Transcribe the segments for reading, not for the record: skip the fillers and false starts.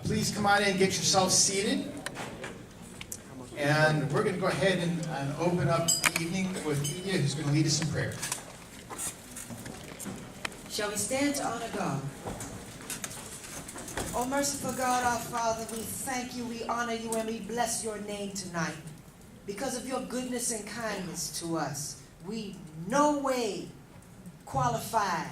Please come on in and get yourselves seated. And we're going to go ahead and open up the evening with Edie, who's going to lead us in prayer. Shall we stand to honor God? Oh, merciful God, our Father, we thank you, we honor you, and we bless your name tonight. Because of your goodness and kindness to us, we no way qualified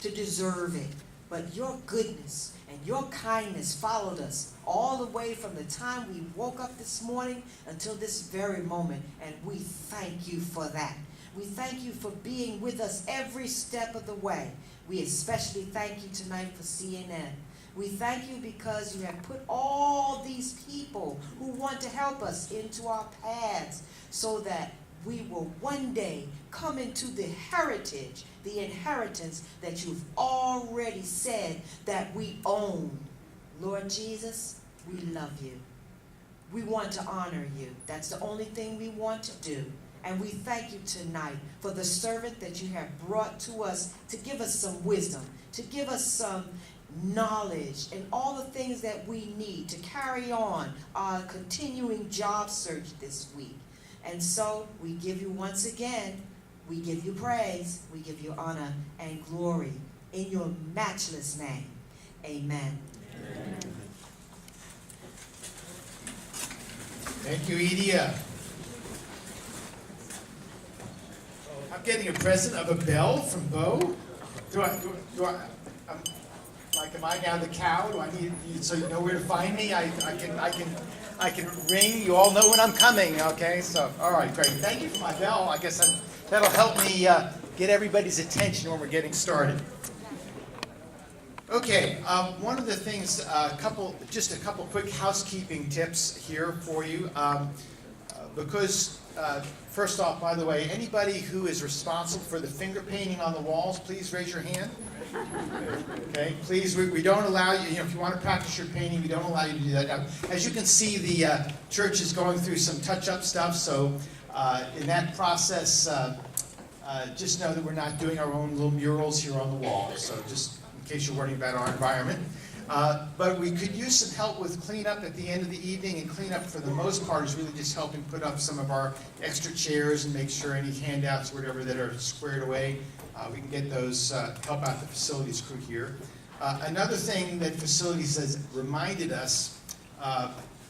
to deserve it. But your goodness and your kindness followed us all the way from the time we woke up this morning until this very moment. And we thank you for that. We thank you for being with us every step of the way. We especially thank you tonight for CNN. We thank you because you have put all these people who want to help us into our paths so that we will one day come into the heritage, the inheritance that you've already said that we own. Lord Jesus, we love you. We want to honor you. That's the only thing we want to do. And we thank you tonight for the servant that you have brought to us to give us some wisdom, to give us some knowledge and all the things that we need to carry on our continuing job search this week. And so we give you once again, we give you praise, we give you honor and glory in your matchless name. Amen. Amen. Thank you, Edie. I'm getting a present of a bell from Bo. Am I now the cow? Do I need so you know where to find me? I can ring. You all know when I'm coming. Okay. So all right, great. Thank you for my bell. I guess that'll help me get everybody's attention when we're getting started. Okay. One of the things, just a couple quick housekeeping tips here for you, because. First off, by the way, anybody who is responsible for the finger painting on the walls, please raise your hand. Okay, please, we don't allow you, if you want to practice your painting, we don't allow you to do that. Now, as you can see, the church is going through some touch-up stuff, so in that process, just know that we're not doing our own little murals here on the wall, so just in case you're worrying about our environment. But we could use some help with cleanup at the end of the evening, and cleanup for the most part is really just helping put up some of our extra chairs and make sure any handouts or whatever that are squared away, we can get those, help out the facilities crew here. Another thing that facilities has reminded us,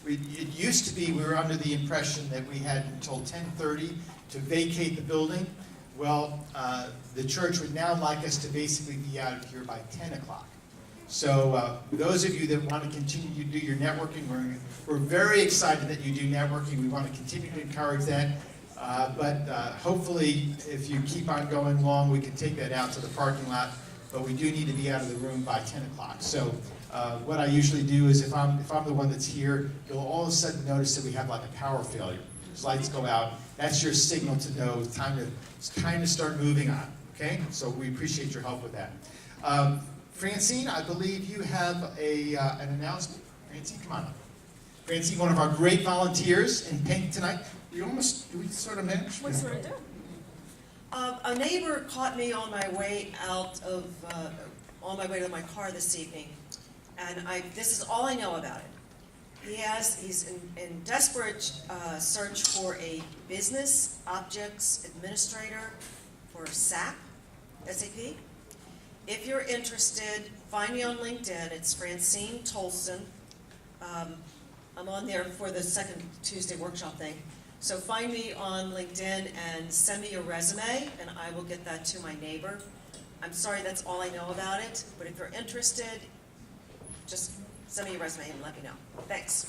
it used to be we were under the impression that we had until 10:30 to vacate the building. Well, the church would now like us to basically be out of here by 10 o'clock. So those of you that want to continue to do your networking, we're very excited that you do networking. We want to continue to encourage that. But hopefully, if you keep on going long, we can take that out to the parking lot. But we do need to be out of the room by 10 o'clock. So what I usually do is if I'm the one that's here, you'll all of a sudden notice that we have like a power failure. As lights go out, that's your signal to know it's time to start moving on. Okay? So we appreciate your help with that. Francine, I believe you have an announcement. Francine, come on up. Francine, one of our great volunteers in pink tonight. Do we sort of manage? What sort of do? A neighbor caught me on my way on my way to my car this evening, and this is all I know about it. He's in desperate search for a business objects administrator for SAP. If you're interested, find me on LinkedIn. It's Francine Tolson. I'm on there for the second Tuesday workshop thing. So find me on LinkedIn and send me your resume, and I will get that to my neighbor. I'm sorry, that's all I know about it, but if you're interested, just send me your resume and let me know. Thanks.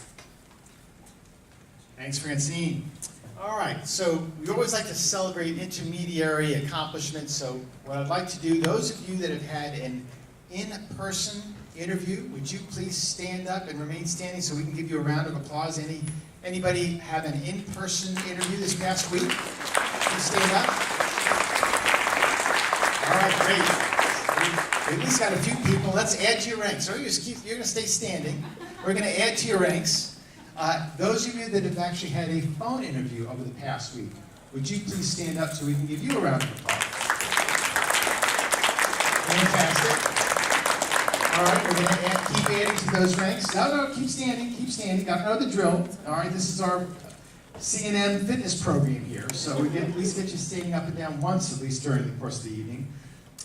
Thanks, Francine. All right, so we always like to celebrate intermediary accomplishments. So what I'd like to do, those of you that have had an in-person interview, would you please stand up and remain standing so we can give you a round of applause? Anybody have an in-person interview this past week? Please stand up. All right, great. We at least got a few people. Let's add to your ranks. So you're going to stay standing. We're going to add to your ranks. Those of you that have actually had a phone interview over the past week, would you please stand up so we can give you a round of applause? Fantastic. All right, we're going to keep adding to those ranks. No, keep standing, keep standing. Got to know the drill. All right, this is our CNM fitness program here, so we at least get you standing up and down once at least during the course of the evening.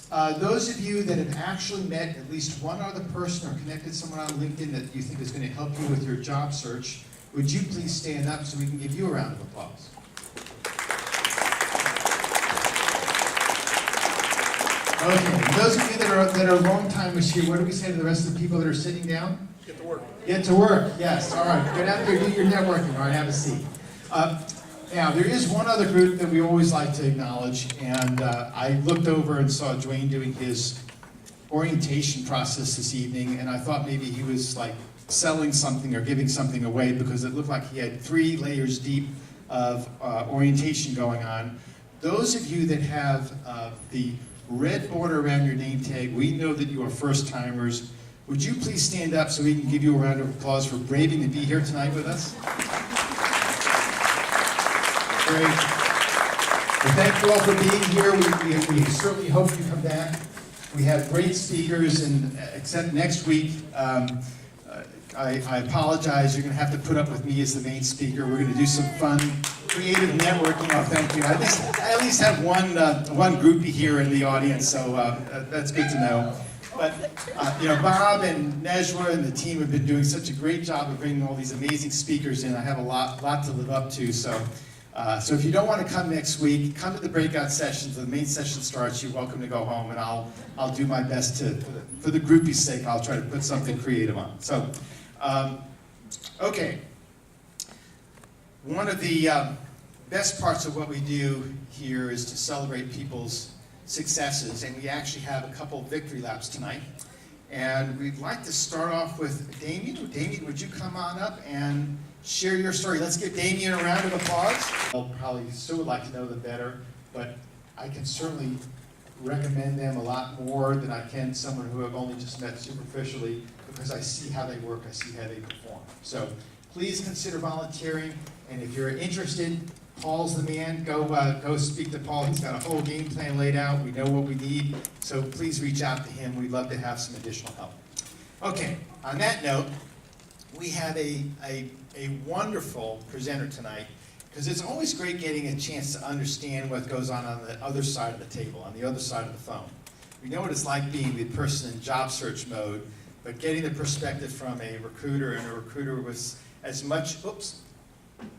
Those of you that have actually met at least one other person or connected someone on LinkedIn that you think is going to help you with your job search, would you please stand up so we can give you a round of applause? Okay, those of you that are long-timers here, what do we say to the rest of the people that are sitting down? Get to work. Get to work, yes. All right, get out there, do your networking. All right, have a seat. Now, there is one other group that we always like to acknowledge, and I looked over and saw Dwayne doing his orientation process this evening, and I thought maybe he was like selling something or giving something away because it looked like he had 3 layers deep of orientation going on. Those of you that have the red border around your name tag, we know that you are first-timers. Would you please stand up so we can give you a round of applause for braving to be here tonight with us? Great. Well, thank you all for being here. We certainly hope you come back. We have great speakers, and except next week, I apologize. You're going to have to put up with me as the main speaker. We're going to do some fun, creative networking. Oh, thank you. I at least have one groupie here in the audience, so that's good to know. But Bob and Nejwa and the team have been doing such a great job of bringing all these amazing speakers in. I have a lot to live up to. So if you don't want to come next week, come to the breakout sessions. The main session starts. You're welcome to go home, and I'll do my best to, for the groupie's sake, I'll try to put something creative on. So, okay. One of the best parts of what we do here is to celebrate people's successes, and we actually have a couple victory laps tonight. And we'd like to start off with Damien. Damien, would you come on up and share your story? Let's give Damien a round of applause. I'll probably still would like to know them better, but I can certainly recommend them a lot more than I can someone who I've only just met superficially, because I see how they work, I see how they perform. So please consider volunteering, and if you're interested, Paul's the man. Go speak to Paul. He's got a whole game plan laid out. We know what we need, so please reach out to him. We'd love to have some additional help. Okay, on that note, we have a wonderful presenter tonight, because it's always great getting a chance to understand what goes on the other side of the table, on the other side of the phone. We know what it's like being the person in job search mode, but getting the perspective from a recruiter, and a recruiter with as much, oops,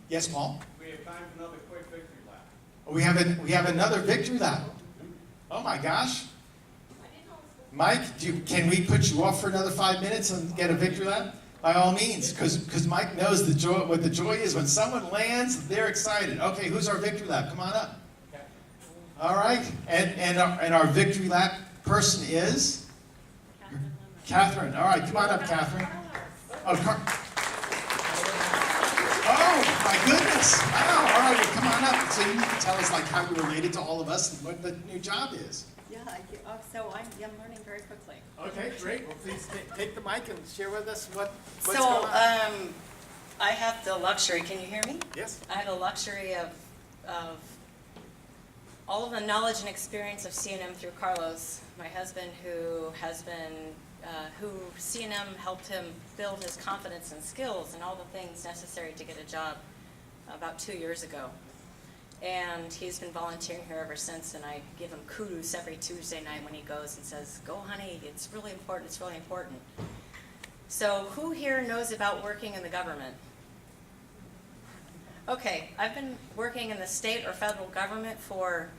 yes, Paul? We have time for another quick victory lap. We have another victory lap. Oh my gosh. Mike, can we put you off for another 5 minutes and get a victory lap? By all means, because Mike knows what the joy is. When someone lands, they're excited. Okay, who's our victory lap? Come on up. All right, and our victory lap person is? Catherine. All right, come on up, Catherine. Oh, my goodness. Wow, all right, well, come on up. So you can tell us like how you're related to all of us and what the new job is. Yeah, so I'm learning very quickly. Okay, great. Well, please take the mic and share with us what's So, going on. I have the luxury, can you hear me? Yes. I have the luxury of all of the knowledge and experience of CNM through Carlos, my husband, who CNM helped him build his confidence and skills and all the things necessary to get a job about 2 years ago. And he's been volunteering here ever since, and I give him kudos every Tuesday night when he goes and says, "Go, honey, it's really important, it's really important." So who here knows about working in the government? Okay, I've been working in the state or federal government for,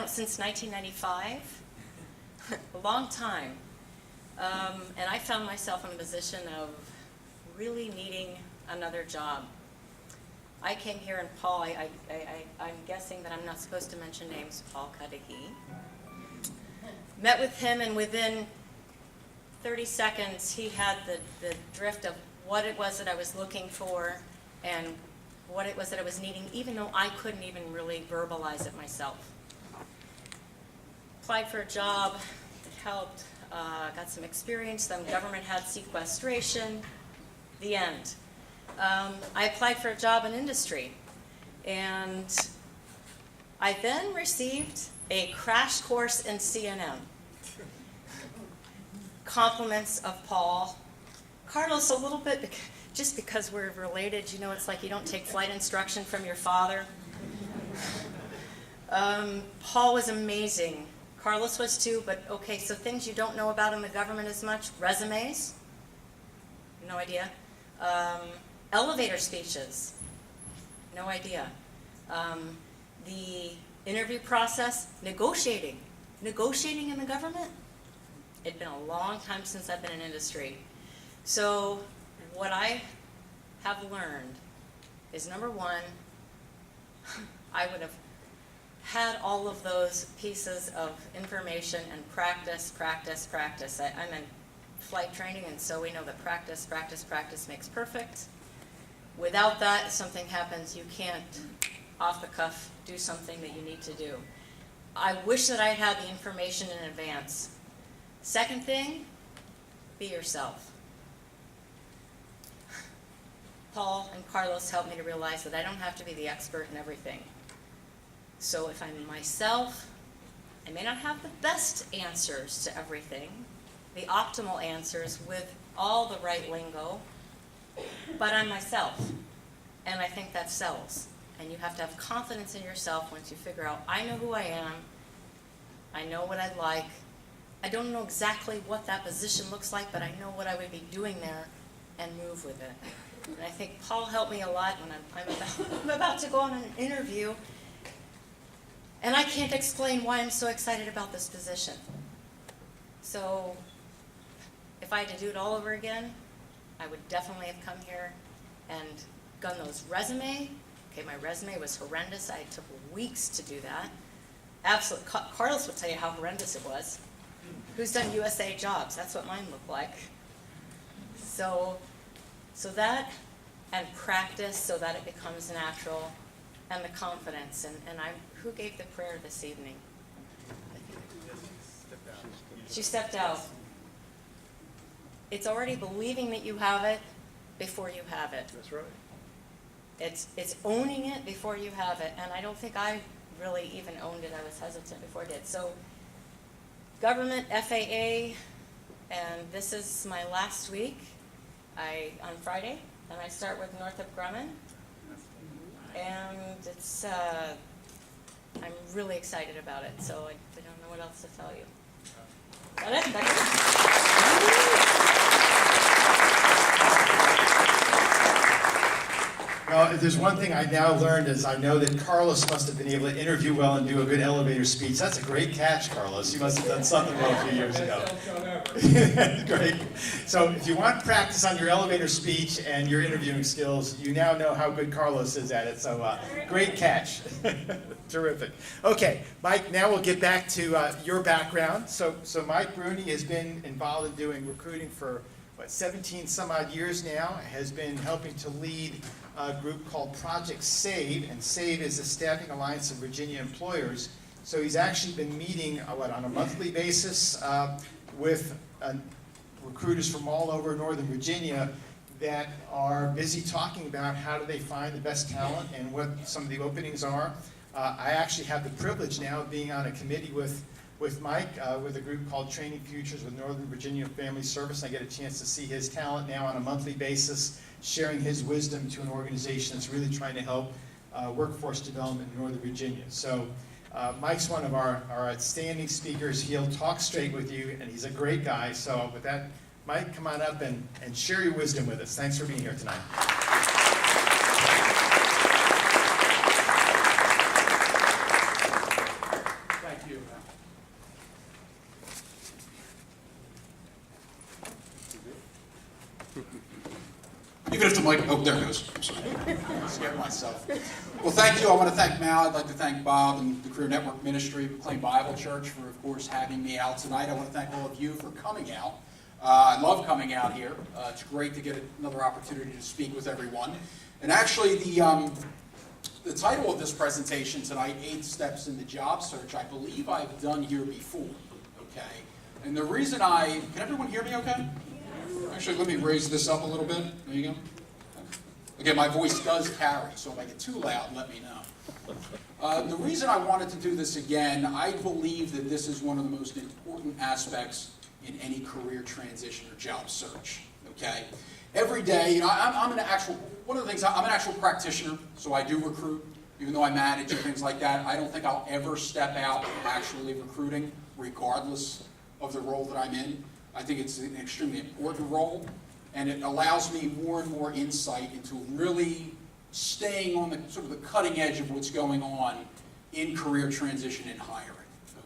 since 1995, a long time. And I found myself in a position of really needing another job. I came here, and Paul, I'm guessing that I'm not supposed to mention names, Paul Cudahy. Met with him, and within 30 seconds, he had the drift of what it was that I was looking for and what it was that I was needing, even though I couldn't even really verbalize it myself. Applied for a job, it helped, got some experience, then government had sequestration, the end. I applied for a job in industry, and I then received a crash course in CNM. compliments of Paul. Carlos, a little bit, just because we're related, you know, it's like you don't take flight instruction from your father. Paul was amazing. Carlos was too, but okay, so things you don't know about in the government as much. Resumes, no idea. Elevator speeches, no idea. The interview process, negotiating in the government. It'd been a long time since I've been in industry. So what I have learned is, number one, I would have had all of those pieces of information and practice. I'm in flight training, and so we know that practice makes perfect. Without that, if something happens, you can't, off the cuff, do something that you need to do. I wish that I had the information in advance. Second thing, be yourself. Paul and Carlos helped me to realize that I don't have to be the expert in everything. So if I'm myself, I may not have the best answers to everything, the optimal answers with all the right lingo, but I'm myself. And I think that sells. And you have to have confidence in yourself once you figure out, I know who I am, I know what I'd like, I don't know exactly what that position looks like, but I know what I would be doing there, and move with it. And I think Paul helped me a lot when I'm about to go on an interview, and I can't explain why I'm so excited about this position. So if I had to do it all over again, I would definitely have come here and done those resume. Okay, my resume was horrendous. I took weeks to do that. Absolutely. Carlos would tell you how horrendous it was. Who's done USA jobs? That's what mine looked like. So that, and practice so that it becomes natural, and the confidence. And who gave the prayer this evening? She stepped out. It's already believing that you have it before you have it. That's right. It's owning it before you have it. And I don't think I really even owned it. I was hesitant before I did. So government, FAA, and this is my last week. On Friday, and I start with Northrop Grumman. And it's, I'm really excited about it, so I don't know what else to tell you. Is that it? Well, if there's one thing I now learned is I know that Carlos must have been able to interview well and do a good elevator speech. That's a great catch, Carlos. You must have done something well a few years ago. Great. So if you want practice on your elevator speech and your interviewing skills, you now know how good Carlos is at it. So great catch. Terrific. Okay, Mike, now we'll get back to your background. So Mike Bruni has been involved in doing recruiting for, 17 some odd years now, has been helping to lead a group called Project SAVE, and SAVE is the Staffing Alliance of Virginia Employers. So he's actually been meeting on a monthly basis with recruiters from all over Northern Virginia that are busy talking about how do they find the best talent and what some of the openings are. I actually have the privilege now of being on a committee with Mike, with a group called Training Futures with Northern Virginia Family Service. I get a chance to see his talent now on a monthly basis, sharing his wisdom to an organization that's really trying to help workforce development in Northern Virginia. So Mike's one of our outstanding speakers. He'll talk straight with you, and he's a great guy. So with that, Mike, come on up and share your wisdom with us. Thanks for being here tonight. Thank you. Even if the mic, oh, there it goes. I'm sorry. I scared myself. Well, thank you. I want to thank Mal. I'd like to thank Bob and the Career Network Ministry, McLean Bible Church, for, of course, having me out tonight. I want to thank all of you for coming out. I love coming out here. It's great to get another opportunity to speak with everyone. And actually, the title of this presentation tonight, 8 Steps in the Job Search, I believe I've done here before, okay? And the reason can everyone hear me okay? Actually, let me raise this up a little bit. There you go. Again, my voice does carry, so if I get too loud, let me know. The reason I wanted to do this again, I believe that this is one of the most important aspects in any career transition or job search, okay? Every day, I'm an actual practitioner, so I do recruit, even though I manage and things like that. I don't think I'll ever step out actually recruiting, regardless of the role that I'm in. I think it's an extremely important role, and it allows me more and more insight into really staying on the sort of the cutting edge of what's going on in career transition and hiring,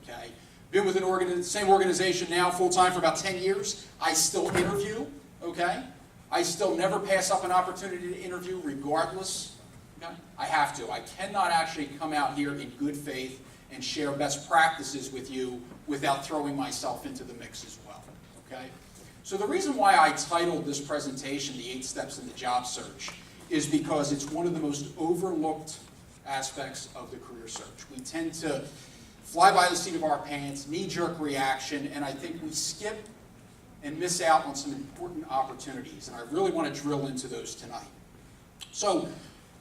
okay? Been with the same organization now full-time for about 10 years. I still interview, okay? I still never pass up an opportunity to interview regardless. Okay? I have to. I cannot actually come out here in good faith and share best practices with you without throwing myself into the mix as well, okay? So the reason why I titled this presentation, The 8 Steps in the Job Search, is because it's one of the most overlooked aspects of the career search. We tend to fly by the seat of our pants, knee-jerk reaction, and I think we skip and miss out on some important opportunities, and I really want to drill into those tonight. So,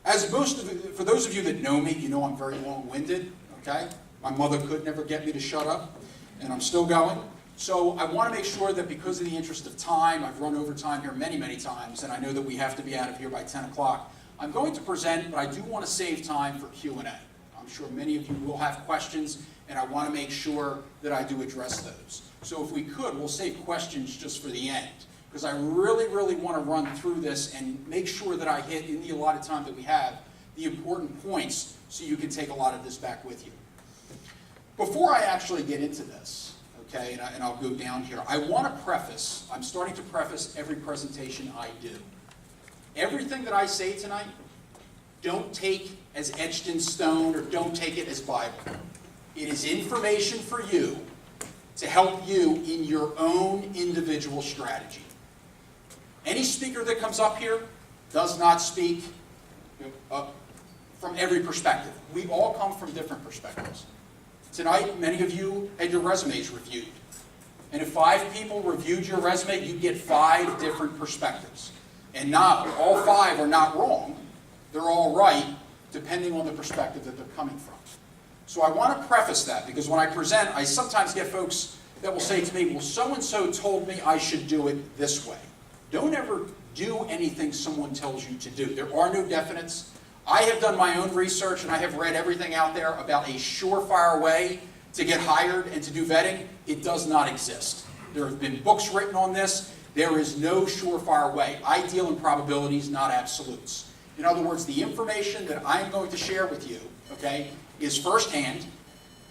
for those of you that know me, you know I'm very long-winded, okay? My mother could never get me to shut up, and I'm still going. So I want to make sure that because of the interest of time, I've run over time here many, many times, and I know that we have to be out of here by 10 o'clock. I'm going to present, but I do want to save time for Q&A. I'm sure many of you will have questions, and I want to make sure that I do address those. So if we could, we'll save questions just for the end, because I really, really want to run through this and make sure that I hit, in the allotted time that we have, the important points so you can take a lot of this back with you. Before I actually get into this, okay, and I'll go down here, I want to preface, I'm starting to preface every presentation I do. Everything that I say tonight, don't take as etched in stone or don't take it as Bible. It is information for you to help you in your own individual strategy. Any speaker that comes up here does not speak from every perspective. We all come from different perspectives. Tonight, many of you had your resumes reviewed. And if 5 people reviewed your resume, you get 5 different perspectives. And not all 5 are not wrong. They're all right, depending on the perspective that they're coming from. So I want to preface that, because when I present, I sometimes get folks that will say to me, well, so-and-so told me I should do it this way. Don't ever do anything someone tells you to do. There are no definites. I have done my own research, and I have read everything out there about a surefire way to get hired and to do vetting. It does not exist. There have been books written on this. There is no surefire way. I deal in probabilities, not absolutes. In other words, the information that I am going to share with you, okay, is firsthand,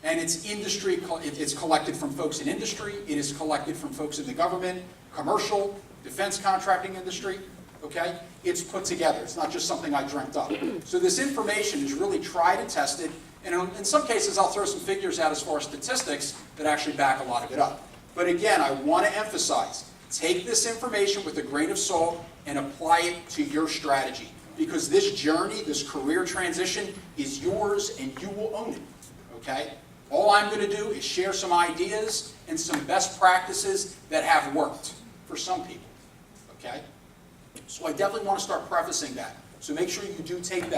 and it's collected from folks in industry, it is collected from folks in the government, commercial, defense contracting industry, okay? It's put together. It's not just something I dreamt up. So this information is really tried and tested, and in some cases I'll throw some figures out as far as statistics that actually back a lot of it up. But again, I want to emphasize, take this information with a grain of salt and apply it to your strategy. Because this journey, this career transition, is yours and you will own it, okay? All I'm going to do is share some ideas and some best practices that have worked for some people, okay? So I definitely want to start prefacing that. So make sure you do take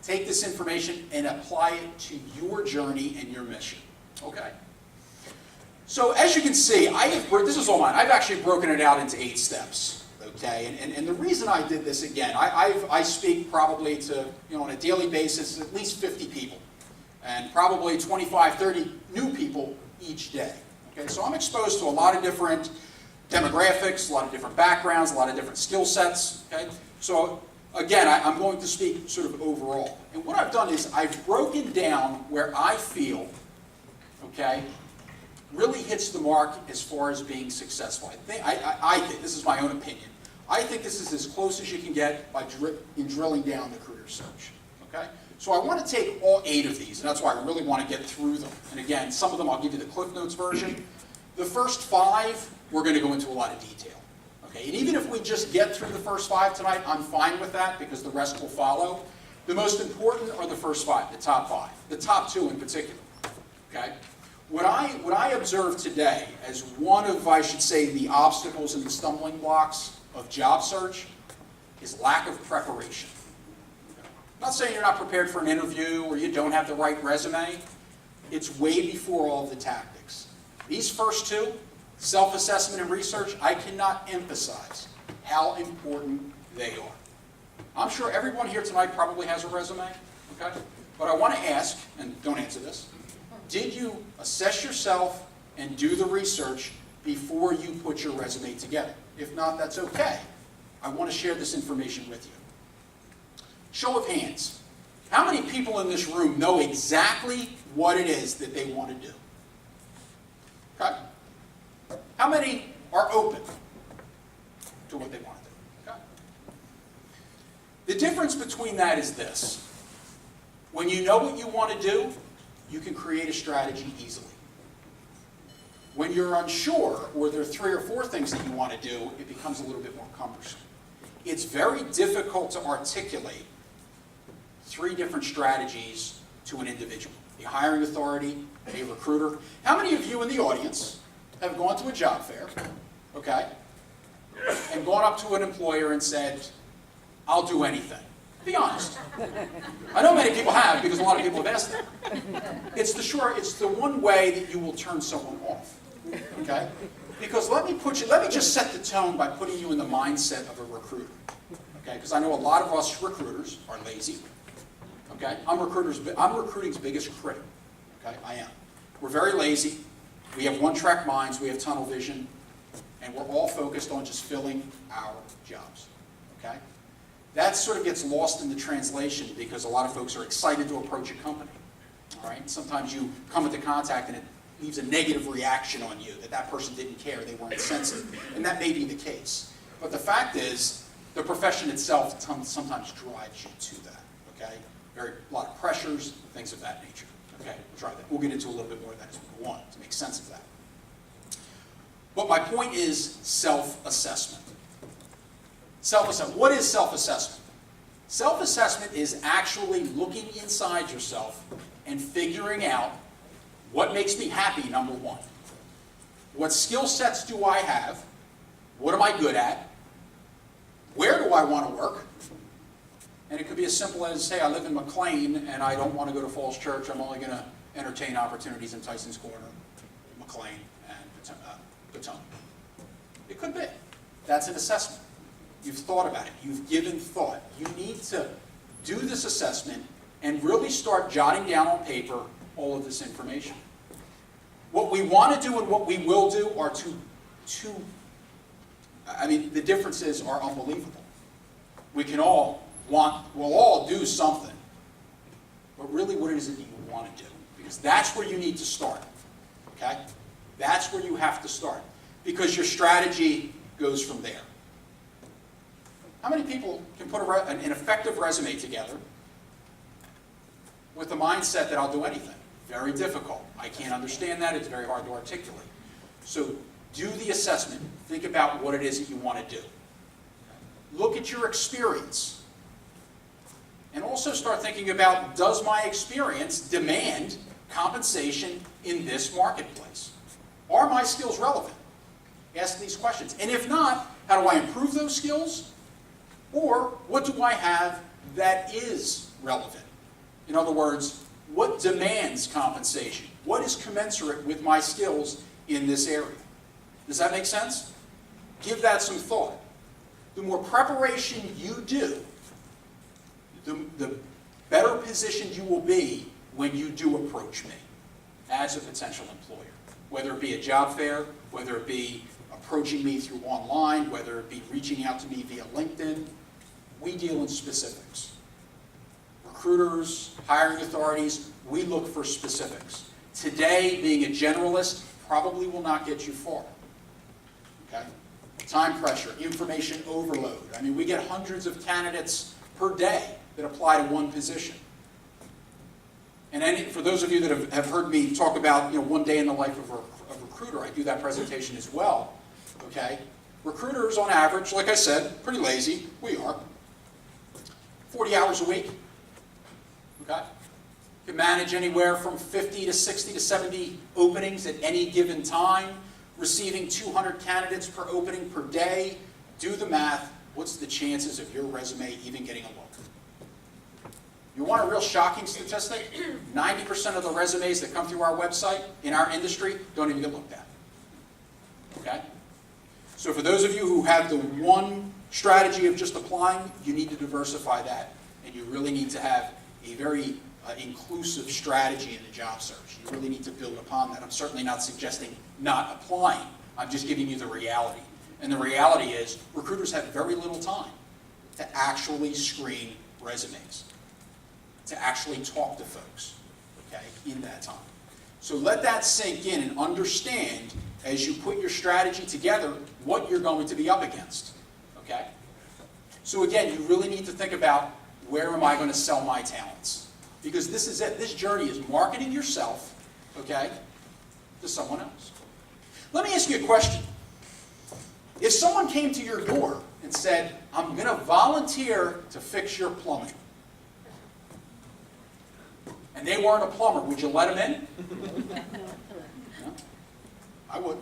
this information and apply it to your journey and your mission, okay? So as you can see, this is all mine. I've actually broken it out into 8 steps. Okay, and the reason I did this, again, I speak probably to, on a daily basis, at least 50 people, and probably 25, 30 new people each day. Okay, so I'm exposed to a lot of different demographics, a lot of different backgrounds, a lot of different skill sets. Okay, so again, I'm going to speak sort of overall. And what I've done is I've broken down where I feel, okay, really hits the mark as far as being successful. I think, this is my own opinion, I think this is as close as you can get in drilling down the career search, okay? So I want to take all 8 of these, and that's why I really want to get through them. And again, some of them I'll give you the Cliff Notes version. The first 5, we're going to go into a lot of detail, okay? And even if we just get through the first 5 tonight, I'm fine with that because the rest will follow. The most important are the first 5, the top 5, the top 2 in particular, okay? What I observe today as one of, I should say, the obstacles and the stumbling blocks of job search is lack of preparation. I'm not saying you're not prepared for an interview or you don't have the right resume. It's way before all of the tactics. These first 2, Self-assessment and research, I cannot emphasize how important they are. I'm sure everyone here tonight probably has a resume, okay? But I want to ask, and don't answer this, did you assess yourself and do the research before you put your resume together? If not, that's okay. I want to share this information with you. Show of hands. How many people in this room know exactly what it is that they want to do? Okay? How many are open to what they want to do? Okay? The difference between that is this. When you know what you want to do, you can create a strategy easily. When you're unsure, or there are 3 or 4 things that you want to do, it becomes a little bit more cumbersome. It's very difficult to articulate 3 different strategies to an individual. A hiring authority, a recruiter. How many of you in the audience have gone to a job fair, okay, and gone up to an employer and said, I'll do anything? Be honest. I know many people have, because a lot of people have asked that. It's the one way that you will turn someone off, okay? Because let me just set the tone by putting you in the mindset of a recruiter, okay? Because I know a lot of us recruiters are lazy, okay? I'm recruiting's biggest critic, okay? I am. We're very lazy. We have one-track minds. We have tunnel vision, and we're all focused on just filling our jobs, okay? That sort of gets lost in the translation because a lot of folks are excited to approach a company, all right? Sometimes you come into contact and it leaves a negative reaction on you, that person didn't care, they weren't sensitive, and that may be the case. But the fact is, the profession itself sometimes drives you to that, okay? A lot of pressures, things of that nature, okay? We'll try that. We'll get into a little bit more of that as we go on to make sense of that. But my point is self-assessment. Self-assessment. What is self-assessment? Self-assessment is actually looking inside yourself and figuring out what makes me happy, number 1. What skill sets do I have? What am I good at? Where do I want to work? And it could be as simple as, say, I live in McLean and I don't want to go to Falls Church. I'm only going to entertain opportunities in Tyson's Corner, McLean, and Potomac. It could be. That's an assessment. You've thought about it. You've given thought. You need to do this assessment and really start jotting down on paper all of this information. What we want to do and what we will do are the differences are unbelievable. We'll all do something, but really what is it that you want to do? Because that's where you need to start, okay? That's where you have to start, because your strategy goes from there. How many people can put an effective resume together with the mindset that I'll do anything? Very difficult. I can't understand that. It's very hard to articulate. So do the assessment. Think about what it is that you want to do. Look at your experience. And also start thinking about, does my experience demand compensation in this marketplace? Are my skills relevant? Ask these questions. And if not, how do I improve those skills? Or what do I have that is relevant? In other words, what demands compensation? What is commensurate with my skills in this area? Does that make sense? Give that some thought. The more preparation you do, the better positioned you will be when you do approach me as a potential employer. Whether it be a job fair, whether it be approaching me through online, whether it be reaching out to me via LinkedIn, we deal in specifics. Recruiters, hiring authorities, we look for specifics. Today, being a generalist probably will not get you far. Okay? Time pressure, information overload. I mean, we get hundreds of candidates per day that apply to one position. And for those of you that have heard me talk about, one day in the life of a recruiter, I do that presentation as well. Okay? Recruiters, on average, like I said, pretty lazy. We are. 40 hours a week. Okay? You can manage anywhere from 50 to 60 to 70 openings at any given time, receiving 200 candidates per opening per day. Do the math. What's the chances of your resume even getting a look? You want a real shocking statistic? 90% of the resumes that come through our website in our industry don't even get looked at. Okay? So for those of you who have the one strategy of just applying, you need to diversify that. And you really need to have a very inclusive strategy in the job search. You really need to build upon that. I'm certainly not suggesting not applying. I'm just giving you the reality. And the reality is recruiters have very little time to actually screen resumes, to actually talk to folks, okay, in that time. So let that sink in and understand as you put your strategy together what you're going to be up against, okay? So again, you really need to think about, where am I going to sell my talents? Because this is it. This journey is marketing yourself, okay, to someone else. Let me ask you a question. If someone came to your door and said, I'm going to volunteer to fix your plumbing, and they weren't a plumber, would you let them in? No? I would.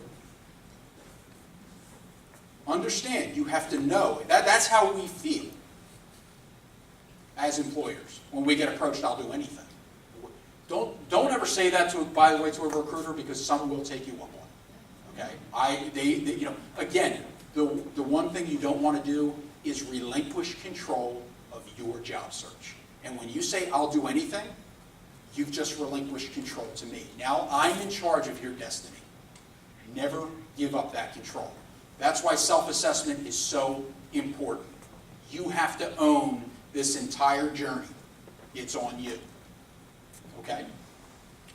Understand, you have to know. That's how we feel as employers. When we get approached, I'll do anything. Don't ever say that, by the way, to a recruiter, because some will take you up on it. Okay? Again, the one thing you don't want to do is relinquish control of your job search. And when you say, I'll do anything, you've just relinquished control to me. Now I'm in charge of your destiny. Never give up that control. That's why self-assessment is so important. You have to own this entire journey. It's on you. Okay?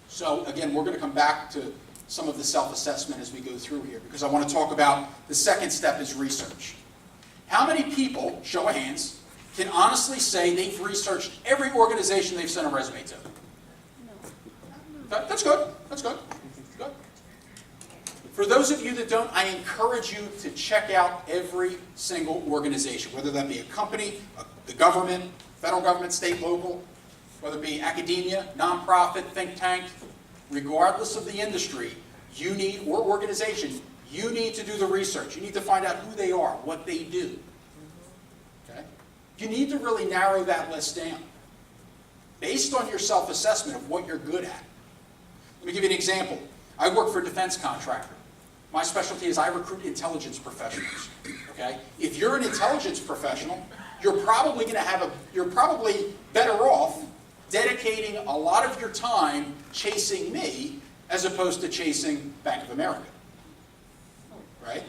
So again, we're going to come back to some of the self-assessment as we go through here, because I want to talk about the second step is research. How many people, show of hands, can honestly say they've researched every organization they've sent a resume to? That's good. That's good. Good. For those of you that don't, I encourage you to check out every single organization, whether that be a company, the government, federal government, state, local, whether it be academia, nonprofit, think tank, regardless of the industry, you need, or organization, you need to do the research. You need to find out who they are, what they do. Okay? You need to really narrow that list down based on your self-assessment of what you're good at. Let me give you an example. I work for a defense contractor. My specialty is I recruit intelligence professionals. Okay? If you're an intelligence professional, you're probably better off dedicating a lot of your time chasing me as opposed to chasing Bank of America. Right?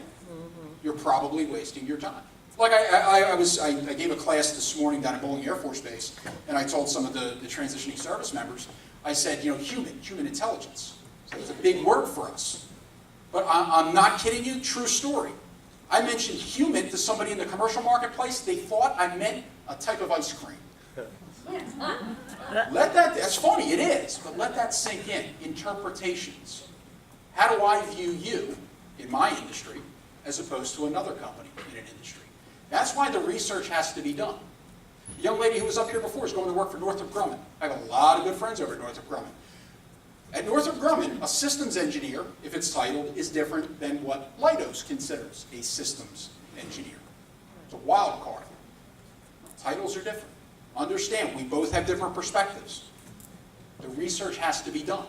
You're probably wasting your time. Like I gave a class this morning down at Bowling Air Force Base, and I told some of the transitioning service members, I said, human intelligence. So it's a big word for us. But I'm not kidding you, true story. I mentioned human to somebody in the commercial marketplace, they thought I meant a type of ice cream. That's funny, it is, but let that sink in. Interpretations. How do I view you in my industry as opposed to another company in an industry? That's why the research has to be done. The young lady who was up here before is going to work for Northrop Grumman. I have a lot of good friends over at Northrop Grumman. At Northrop Grumman, a systems engineer, if it's titled, is different than what Leidos considers a systems engineer. It's a wild card. Titles are different. Understand, we both have different perspectives. The research has to be done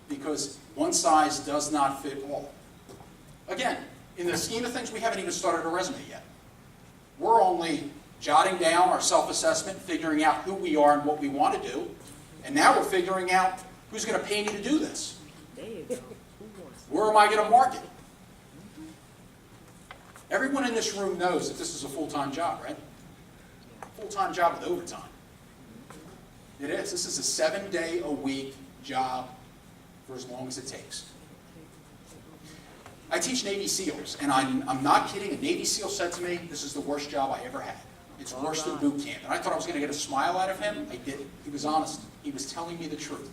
because one size does not fit all. Again, in the scheme of things, we haven't even started a resume yet. We're only jotting down our self-assessment, figuring out who we are and what we want to do, and now we're figuring out who's going to pay me to do this. There you go. Where am I going to market? Everyone in this room knows that this is a full-time job, right? Full-time job with overtime. It is. This is a 7-day-a-week job for as long as it takes. I teach Navy SEALs, and I'm not kidding. A Navy SEAL said to me, this is the worst job I ever had. It's worse than boot camp. And I thought I was going to get a smile out of him. I didn't. He was honest. He was telling me the truth.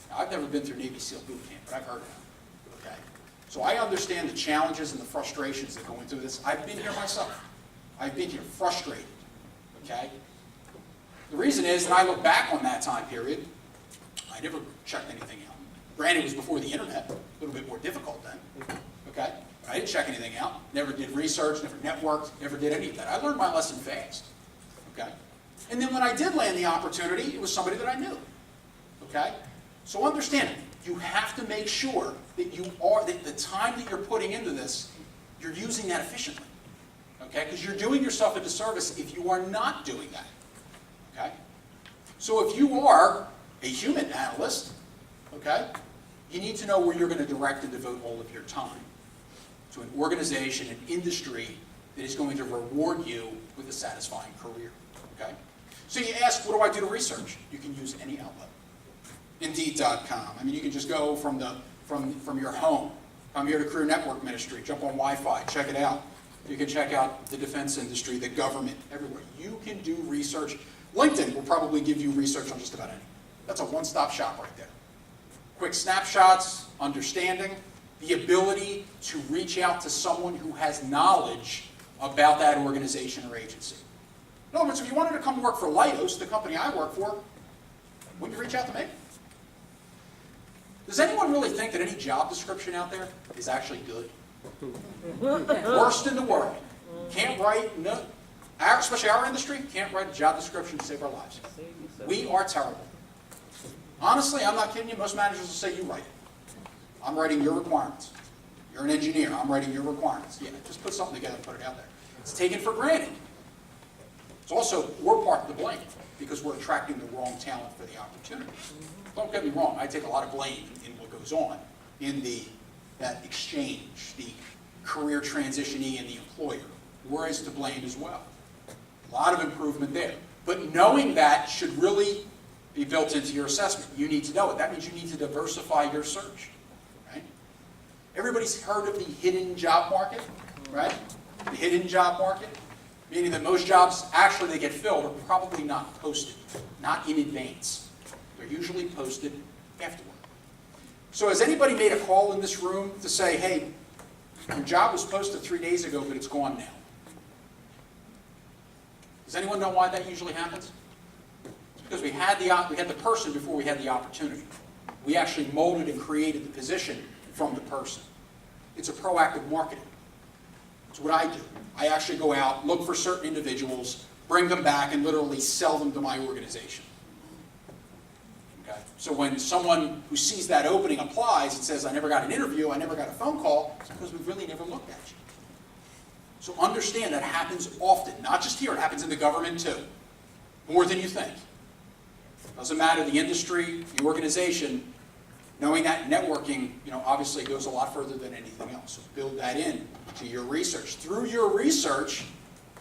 Now, I've never been through Navy SEAL boot camp, but I've heard of it. Okay? So I understand the challenges and the frustrations that go into this. I've been here myself. I've been here frustrated. Okay? The reason is, and I look back on that time period, I never checked anything out. Granted, it was before the internet, a little bit more difficult then. Okay? I didn't check anything out. Never did research, never networked, never did any of that. I learned my lesson fast. Okay? And then when I did land the opportunity, it was somebody that I knew. Okay? So understand, you have to make sure that that the time that you're putting into this, you're using that efficiently. Okay? Because you're doing yourself a disservice if you are not doing that. Okay? So if you are a human analyst, okay, you need to know where you're going to direct and devote all of your time to an organization, an industry that is going to reward you with a satisfying career. Okay? So you ask, what do I do to research? You can use any outlet. Indeed.com. I mean, you can just go from your home. Come here to Career Network Ministry, jump on Wi-Fi, check it out. You can check out the defense industry, the government, everywhere. You can do research. LinkedIn will probably give you research on just about anything. That's a one-stop shop right there. Quick snapshots, understanding, the ability to reach out to someone who has knowledge about that organization or agency. In other words, if you wanted to come work for Leidos, the company I work for, wouldn't you reach out to me? Does anyone really think that any job description out there is actually good? Worst in the world. Can't write, no, especially our industry, can't write a job description to save our lives. We are terrible. Honestly, I'm not kidding you, most managers will say you write it. I'm writing your requirements. You're an engineer, I'm writing your requirements. Yeah, just put something together and put it out there. It's taken for granted. It's also, we're part of the blame because we're attracting the wrong talent for the opportunity. Don't get me wrong, I take a lot of blame in what goes on in that exchange, the career transitionee and the employer. We're as to blame as well. A lot of improvement there. But knowing that should really be built into your assessment. You need to know it. That means you need to diversify your search. Right? Everybody's heard of the hidden job market, right? The hidden job market, meaning that most jobs, actually they get filled, are probably not posted, not in advance. They're usually posted afterward. So has anybody made a call in this room to say, hey, your job was posted 3 days ago, but it's gone now? Does anyone know why that usually happens? It's because we had the person before we had the opportunity. We actually molded and created the position from the person. It's a proactive marketing. It's what I do. I actually go out, look for certain individuals, bring them back, and literally sell them to my organization. Okay? So when someone who sees that opening applies and says, I never got an interview, I never got a phone call, it's because we really never looked at you. So understand that happens often, not just here, it happens in the government too. More than you think. Doesn't matter the industry, the organization, knowing that networking, obviously goes a lot further than anything else. So build that in to your research. Through your research,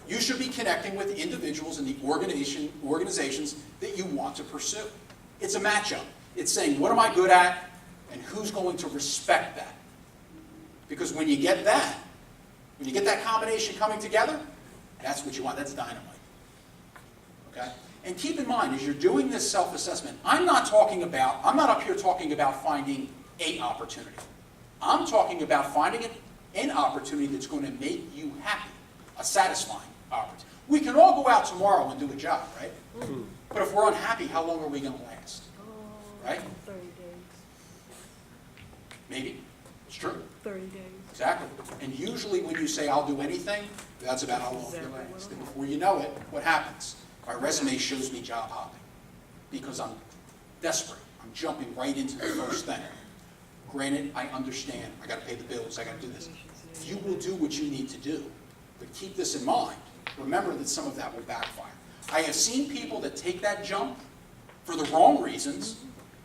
you should be connecting with individuals in the organizations that you want to pursue. It's a matchup. It's saying, what am I good at, and who's going to respect that? Because when you get that combination coming together, that's what you want. That's dynamite. Okay? And keep in mind, as you're doing this self-assessment, I'm not up here talking about finding an opportunity. I'm talking about finding an opportunity that's going to make you happy, a satisfying opportunity. We can all go out tomorrow and do a job, right? Mm-hmm. But if we're unhappy, how long are we going to last? Right? 30 days. Maybe. It's true. 30 days. Exactly. And usually when you say, I'll do anything, that's about how long you last. And before you know it, what happens? My resume shows me job hopping because I'm desperate. I'm jumping right into the first thing. Granted, I understand. I got to pay the bills. I got to do this. You will do what you need to do. But keep this in mind. Remember that some of that will backfire. I have seen people that take that jump for the wrong reasons.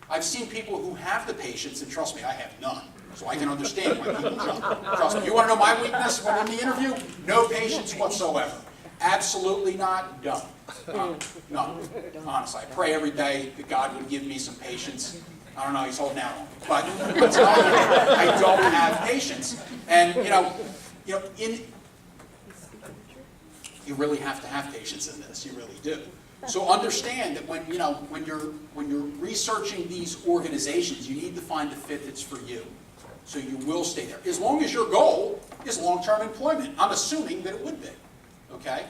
I've seen people who have the patience, and trust me, I have none. So I can understand why people jump. Trust me. You want to know my weakness when in the interview? No patience whatsoever. Absolutely not. Done. No. Honestly, I pray every day that God would give me some patience. I don't know, he's holding out on me. But I'm telling you, I don't have patience. And, you really have to have patience in this. You really do. So understand that when you're researching these organizations, you need to find the fit that's for you. So you will stay there. As long as your goal is long-term employment. I'm assuming that it would be. Okay?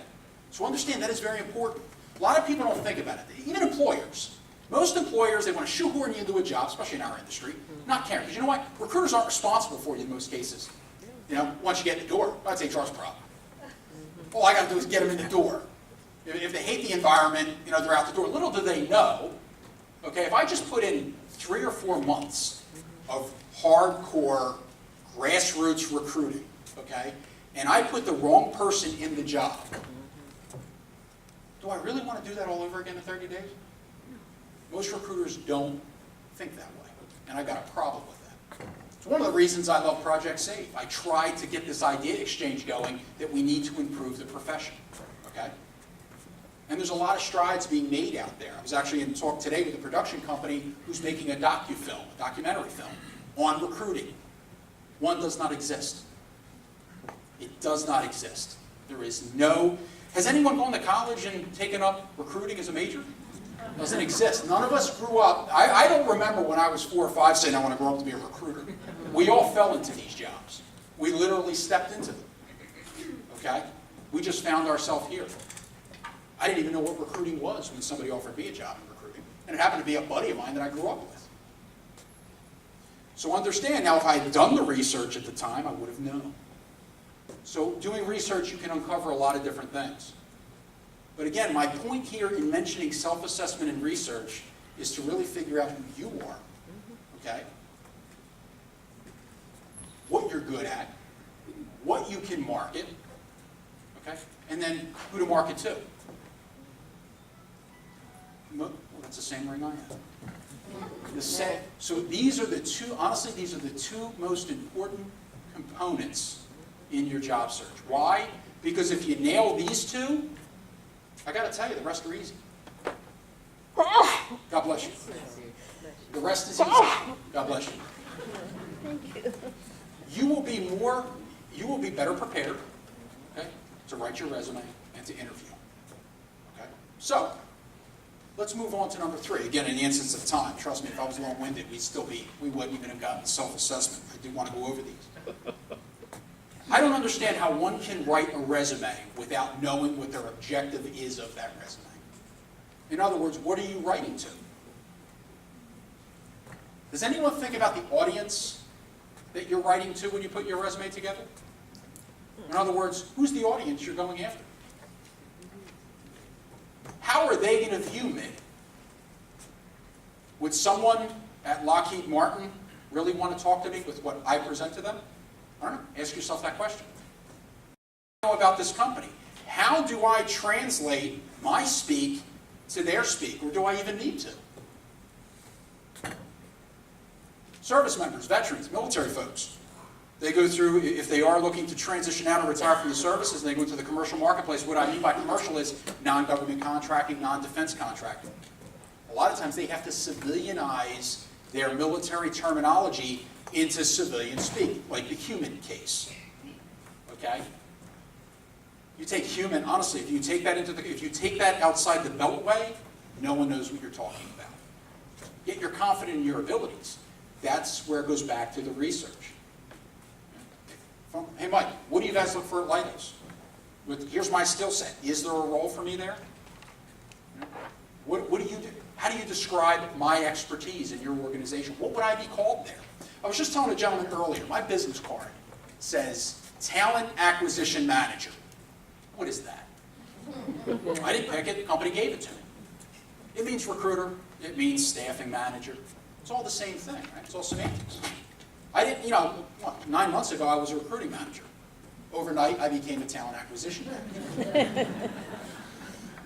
So understand that is very important. A lot of people don't think about it. Even employers. Most employers, they want to shoehorn you into a job, especially in our industry, not caring. Because you know what? Recruiters aren't responsible for you in most cases. Once you get in the door, that's HR's problem. All I got to do is get them in the door. If they hate the environment, they're out the door. Little do they know, okay, if I just put in 3 or 4 months of hardcore grassroots recruiting, okay, and I put the wrong person in the job, do I really want to do that all over again in 30 days? Most recruiters don't think that way, and I've got a problem with that. It's one of the reasons I love Project Save. I tried to get this idea exchange going that we need to improve the profession, okay? And there's a lot of strides being made out there. I was actually in talk today with a production company who's making a documentary film on recruiting. One does not exist. It does not exist. There is no... Has anyone gone to college and taken up recruiting as a major? It doesn't exist. None of us grew up... I don't remember when I was 4 or 5 saying I want to grow up to be a recruiter. We all fell into these jobs. We literally stepped into them. Okay? We just found ourselves here. I didn't even know what recruiting was when somebody offered me a job in recruiting. And it happened to be a buddy of mine that I grew up with. So understand, now if I had done the research at the time, I would have known. So doing research, you can uncover a lot of different things. But again, my point here in mentioning self-assessment and research is to really figure out who you are, okay? What you're good at, what you can market, okay? And then who to market to. Well, that's the same ring I have. So these are the two, honestly, these are the two most important components in your job search. Why? Because if you nail these two, I got to tell you, the rest are easy. God bless you. The rest is easy. God bless you. Thank you. You will be better prepared, okay, to write your resume and to interview. Okay? So, let's move on to number 3. Again, in the instance of time, trust me, if I was long-winded, we wouldn't even have gotten self-assessment. I do want to go over these. I don't understand how one can write a resume without knowing what their objective is of that resume. In other words, what are you writing to? Does anyone think about the audience that you're writing to when you put your resume together? In other words, who's the audience you're going after? How are they going to view me? Would someone at Lockheed Martin really want to talk to me with what I present to them? I don't know. Ask yourself that question. What do I know about this company? How do I translate my speak to their speak, or do I even need to? Service members, veterans, military folks. They go through, if they are looking to transition out or retire from the services, and they go into the commercial marketplace. What I mean by commercial is non-government contracting, non-defense contracting. A lot of times they have to civilianize their military terminology into civilian speak, like the human case. Okay? You take human, honestly, if you take that outside the beltway, no one knows what you're talking about. Yet you're confident in your abilities. That's where it goes back to the research. Hey, Mike, what do you guys look for at Leidos? Here's my skill set. Is there a role for me there? What do you do? How do you describe my expertise in your organization? What would I be called there? I was just telling a gentleman earlier, my business card says Talent Acquisition Manager. What is that? I didn't pick it, the company gave it to me. It means recruiter, it means staffing manager. It's all the same thing, right? It's all semantics. I didn't, 9 months ago I was a recruiting manager. Overnight I became a talent acquisition manager.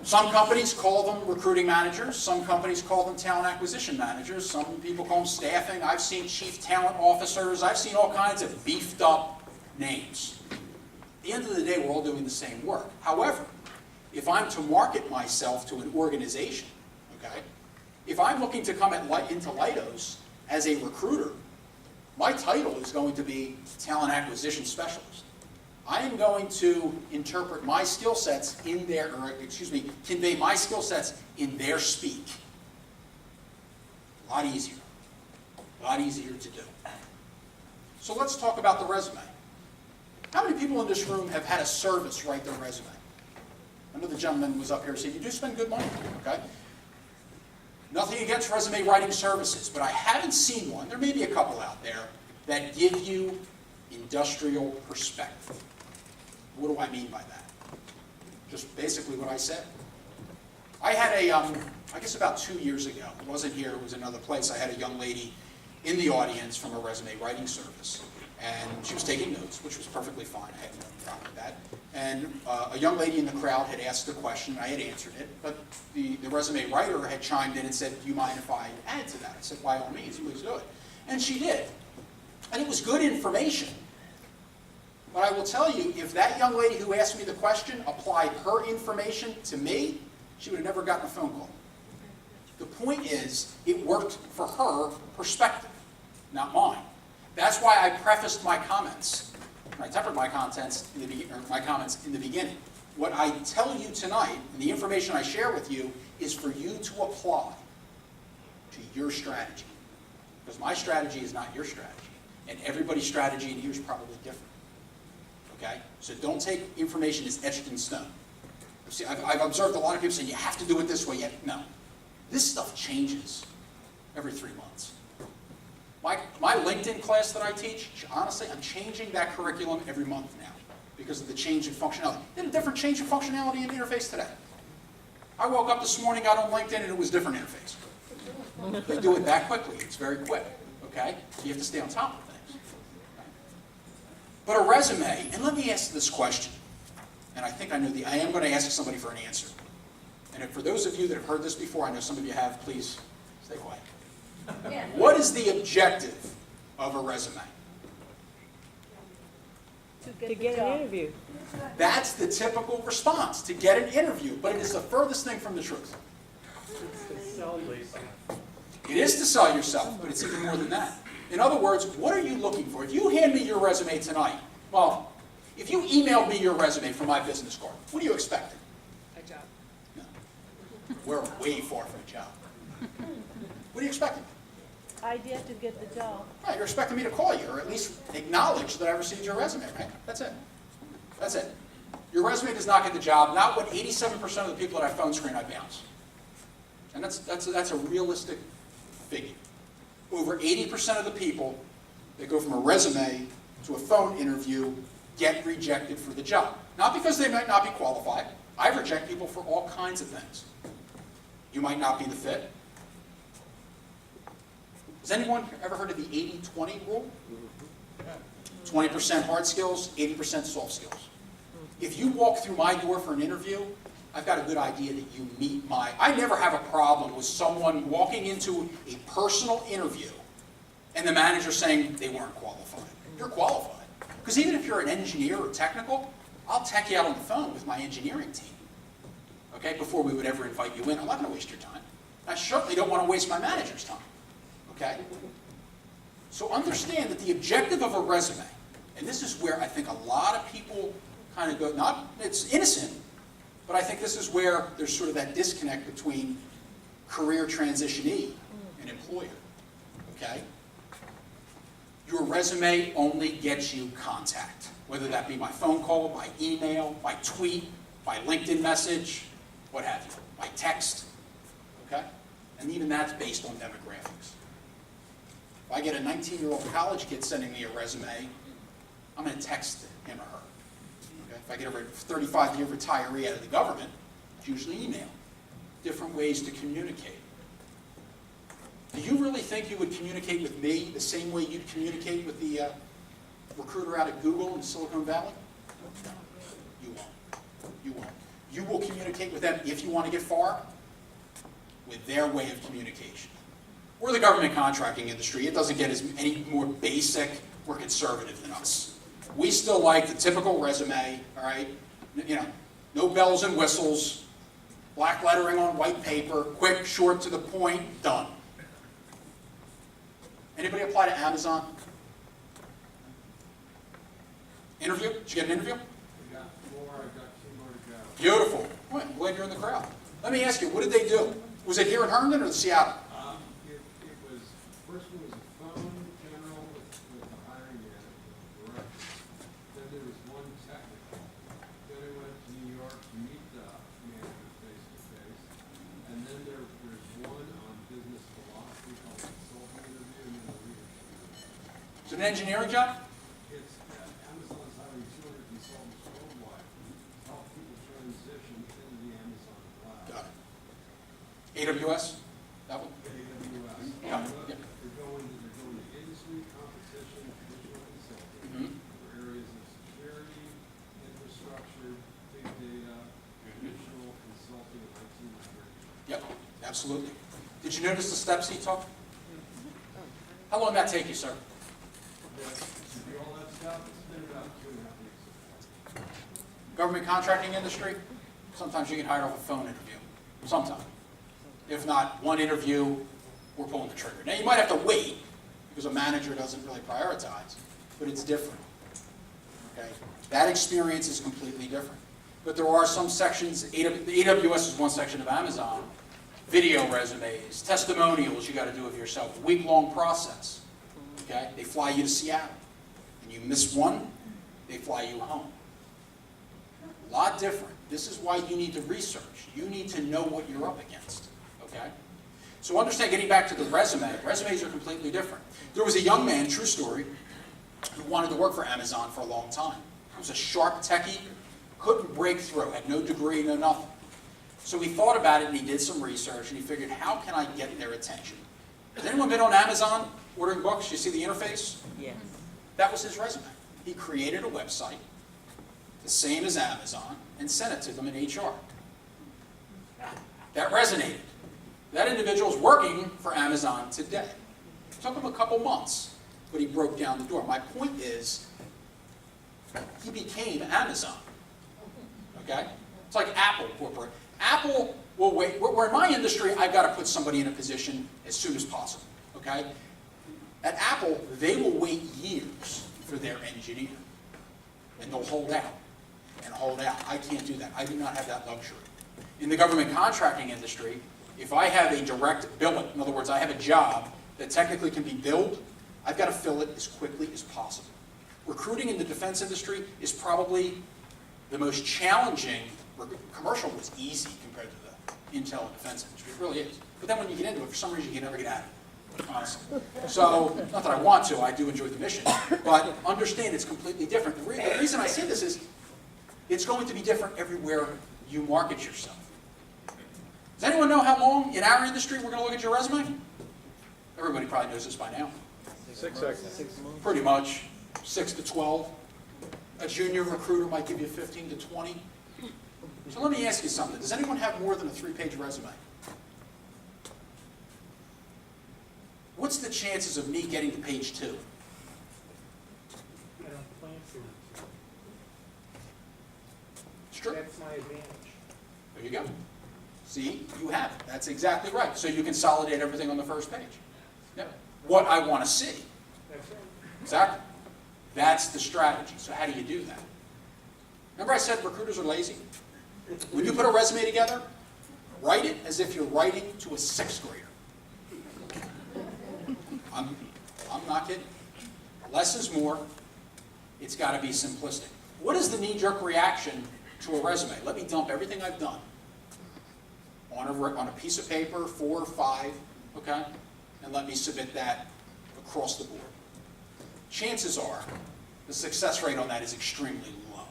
Some companies call them recruiting managers, some companies call them talent acquisition managers, some people call them staffing. I've seen chief talent officers, I've seen all kinds of beefed up names. At the end of the day, we're all doing the same work. However, if I'm to market myself to an organization, okay, if I'm looking to come into Leidos as a recruiter, my title is going to be talent acquisition specialist. I am going to interpret my skill sets convey my skill sets in their speak. A lot easier to do. So let's talk about the resume. How many people in this room have had a service write their resume? I know the gentleman was up here saying, you do spend good money, okay? Nothing against resume writing services, but I haven't seen one, there may be a couple out there, that give you industrial perspective. What do I mean by that? Just basically what I said. I had I guess about 2 years ago, it wasn't here, it was another place, I had a young lady in the audience from a resume writing service. And she was taking notes, which was perfectly fine. I had no problem with that. And a young lady in the crowd had asked a question. I had answered it. But the resume writer had chimed in and said, do you mind if I add to that? I said, by all means, please do it. And she did. And it was good information. But I will tell you, if that young lady who asked me the question applied her information to me, she would have never gotten a phone call. The point is, it worked for her perspective, not mine. That's why I prefaced my comments. I tempered my comments in the beginning. What I tell you tonight, and the information I share with you, is for you to apply to your strategy. Because my strategy is not your strategy. And everybody's strategy in here is probably different. Okay? So don't take information as etched in stone. See, I've observed a lot of people say, you have to do it this way. No. This stuff changes every 3 months. My LinkedIn class that I teach, honestly, I'm changing that curriculum every month now because of the change in functionality. Did a different change in functionality in the interface today. I woke up this morning, got on LinkedIn, and it was a different interface. They do it that quickly. It's very quick. Okay? So you have to stay on top of things. But a resume, and let me ask this question, and I think I know I am going to ask somebody for an answer. And for those of you that have heard this before, I know some of you have, please stay quiet. Yeah. What is the objective of a resume? To get an interview. That's the typical response, to get an interview, but it is the furthest thing from the truth. It is to sell yourself, but it's even more than that. In other words, what are you looking for? If you hand me your resume tonight, well, if you emailed me your resume from my business card, what are you expecting? A job. No. We're way far from a job. What are you expecting? Idea to get the job. Right, you're expecting me to call you, or at least acknowledge that I received your resume, right? That's it. That's it. Your resume does not get the job. Not when 87% of the people at our phone screen I bounce. And that's a realistic figure. Over 80% of the people that go from a resume to a phone interview get rejected for the job. Not because they might not be qualified. I reject people for all kinds of things. You might not be the fit. Has anyone ever heard of the 80-20 rule? 20% hard skills, 80% soft skills. If you walk through my door for an interview, I've got a good idea that you meet I never have a problem with someone walking into a personal interview and the manager saying they weren't qualified. You're qualified. Because even if you're an engineer or technical, I'll tech you out on the phone with my engineering team. Okay, before we would ever invite you in. I'm not going to waste your time. I certainly don't want to waste my manager's time. Okay? So understand that the objective of a resume, and this is where I think a lot of people kind of go, it's innocent, but I think this is where there's sort of that disconnect between career transitionee and employer. Okay? Your resume only gets you contact, whether that be by phone call, by email, by tweet, by LinkedIn message, what have you, by text. Okay? And even that's based on demographics. If I get a 19-year-old college kid sending me a resume, I'm going to text him or her. Okay? If I get a 35-year retiree out of the government, it's usually email. Different ways to communicate. Do you really think you would communicate with me the same way you'd communicate with the recruiter out at Google in Silicon Valley? No, you won't. You won't. You will communicate with them, if you want to get far, with their way of communication. We're the government contracting industry. It doesn't get any more basic. We're conservative than us. We still like the typical resume, all right? You know, no bells and whistles, black lettering on white paper, quick, short, to the point, done. Anybody apply to Amazon? Interview? Did you get an interview? I got 4, I got 2 more to go. Beautiful. Well, I'm glad you're in the crowd. Let me ask you, what did they do? Was it here in Herndon or Seattle? It was, first one was a phone general with the hiring manager, the director. Then there was one technical. Then I went to New York to meet the manager face to face. And then there's one on business philosophy called a consulting interview and then a leadership. Is it an engineering job? It's, Amazon's hiring 200 consultants worldwide to help people transition into the Amazon cloud. Got it. AWS? That one? AWS. Yeah. They're going Absolutely. Did you notice the steps he took? How long did that take you, sir? Yeah, to do all that stuff, it's been about 2.5 weeks. Government contracting industry, sometimes you can hire off a phone interview. Sometimes. If not, one interview, we're pulling the trigger. Now, you might have to wait because a manager doesn't really prioritize, but it's different. Okay? That experience is completely different. But there are some sections, the AWS is one section of Amazon, video resumes, testimonials you got to do of yourself, a week-long process. Okay? They fly you to Seattle. And you miss one, they fly you home. A lot different. This is why you need to research. You need to know what you're up against. Okay? So understand, getting back to the resume, resumes are completely different. There was a young man, true story, who wanted to work for Amazon for a long time. He was a sharp techie, couldn't break through, had no degree, no nothing. So he thought about it and he did some research and he figured, how can I get their attention? Has anyone been on Amazon ordering books? You see the interface? Yes. That was his resume. He created a website, the same as Amazon, and sent it to them in HR. That resonated. That individual is working for Amazon today. It took him a couple months, but he broke down the door. My point is, he became Amazon. Okay? It's like Apple corporate. Apple will wait. Where in my industry, I've got to put somebody in a position as soon as possible. Okay? At Apple, they will wait years for their engineer. And they'll hold out and hold out. I can't do that. I do not have that luxury. In the government contracting industry, if I have a direct billing, in other words, I have a job that technically can be billed, I've got to fill it as quickly as possible. Recruiting in the defense industry is probably the most challenging. Commercial was easy compared to the intel and defense industry. It really is. But then when you get into it, for some reason, you can never get out of it. Honestly. So, not that I want to, I do enjoy the mission. But understand it's completely different. The reason I say this is, it's going to be different everywhere you market yourself. Does anyone know how long in our industry we're going to look at your resume? Everybody probably knows this by now. 6 seconds. 6 months. Pretty much 6 to 12. A junior recruiter might give you 15 to 20. So let me ask you something. Does anyone have more than a 3-page resume? What's the chances of me getting to page 2? I don't plan for it. It's true. That's my advantage. There you go. See, you have it. That's exactly right. So you consolidate everything on the first page. Yeah. What I want to see. That's right. Exactly. That's the strategy. So how do you do that? Remember I said recruiters are lazy? When you put a resume together, write it as if you're writing to a 6th grader. I'm not kidding. Less is more. It's got to be simplistic. What is the knee-jerk reaction to a resume? Let me dump everything I've done on a piece of paper, 4 or 5, okay? And let me submit that across the board. Chances are the success rate on that is extremely low.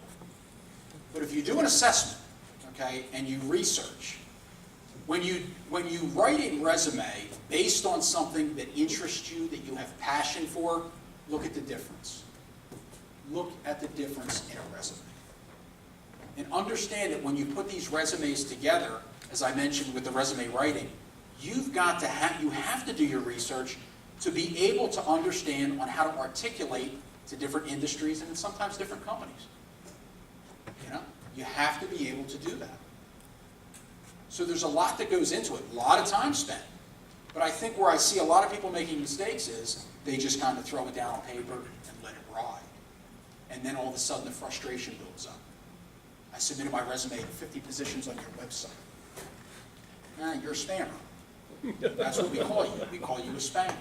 But if you do an assessment, okay, and you research, when you write a resume based on something that interests you, that you have passion for, look at the difference. Look at the difference in a resume. And understand that when you put these resumes together, as I mentioned with the resume writing, you have to do your research to be able to understand on how to articulate to different industries and sometimes different companies. You know, you have to be able to do that. So there's a lot that goes into it, a lot of time spent. But I think where I see a lot of people making mistakes is they just kind of throw it down on paper and let it ride. And then all of a sudden the frustration builds up. I submitted my resume to 50 positions on your website. You're a spammer. That's what we call you. We call you a spammer.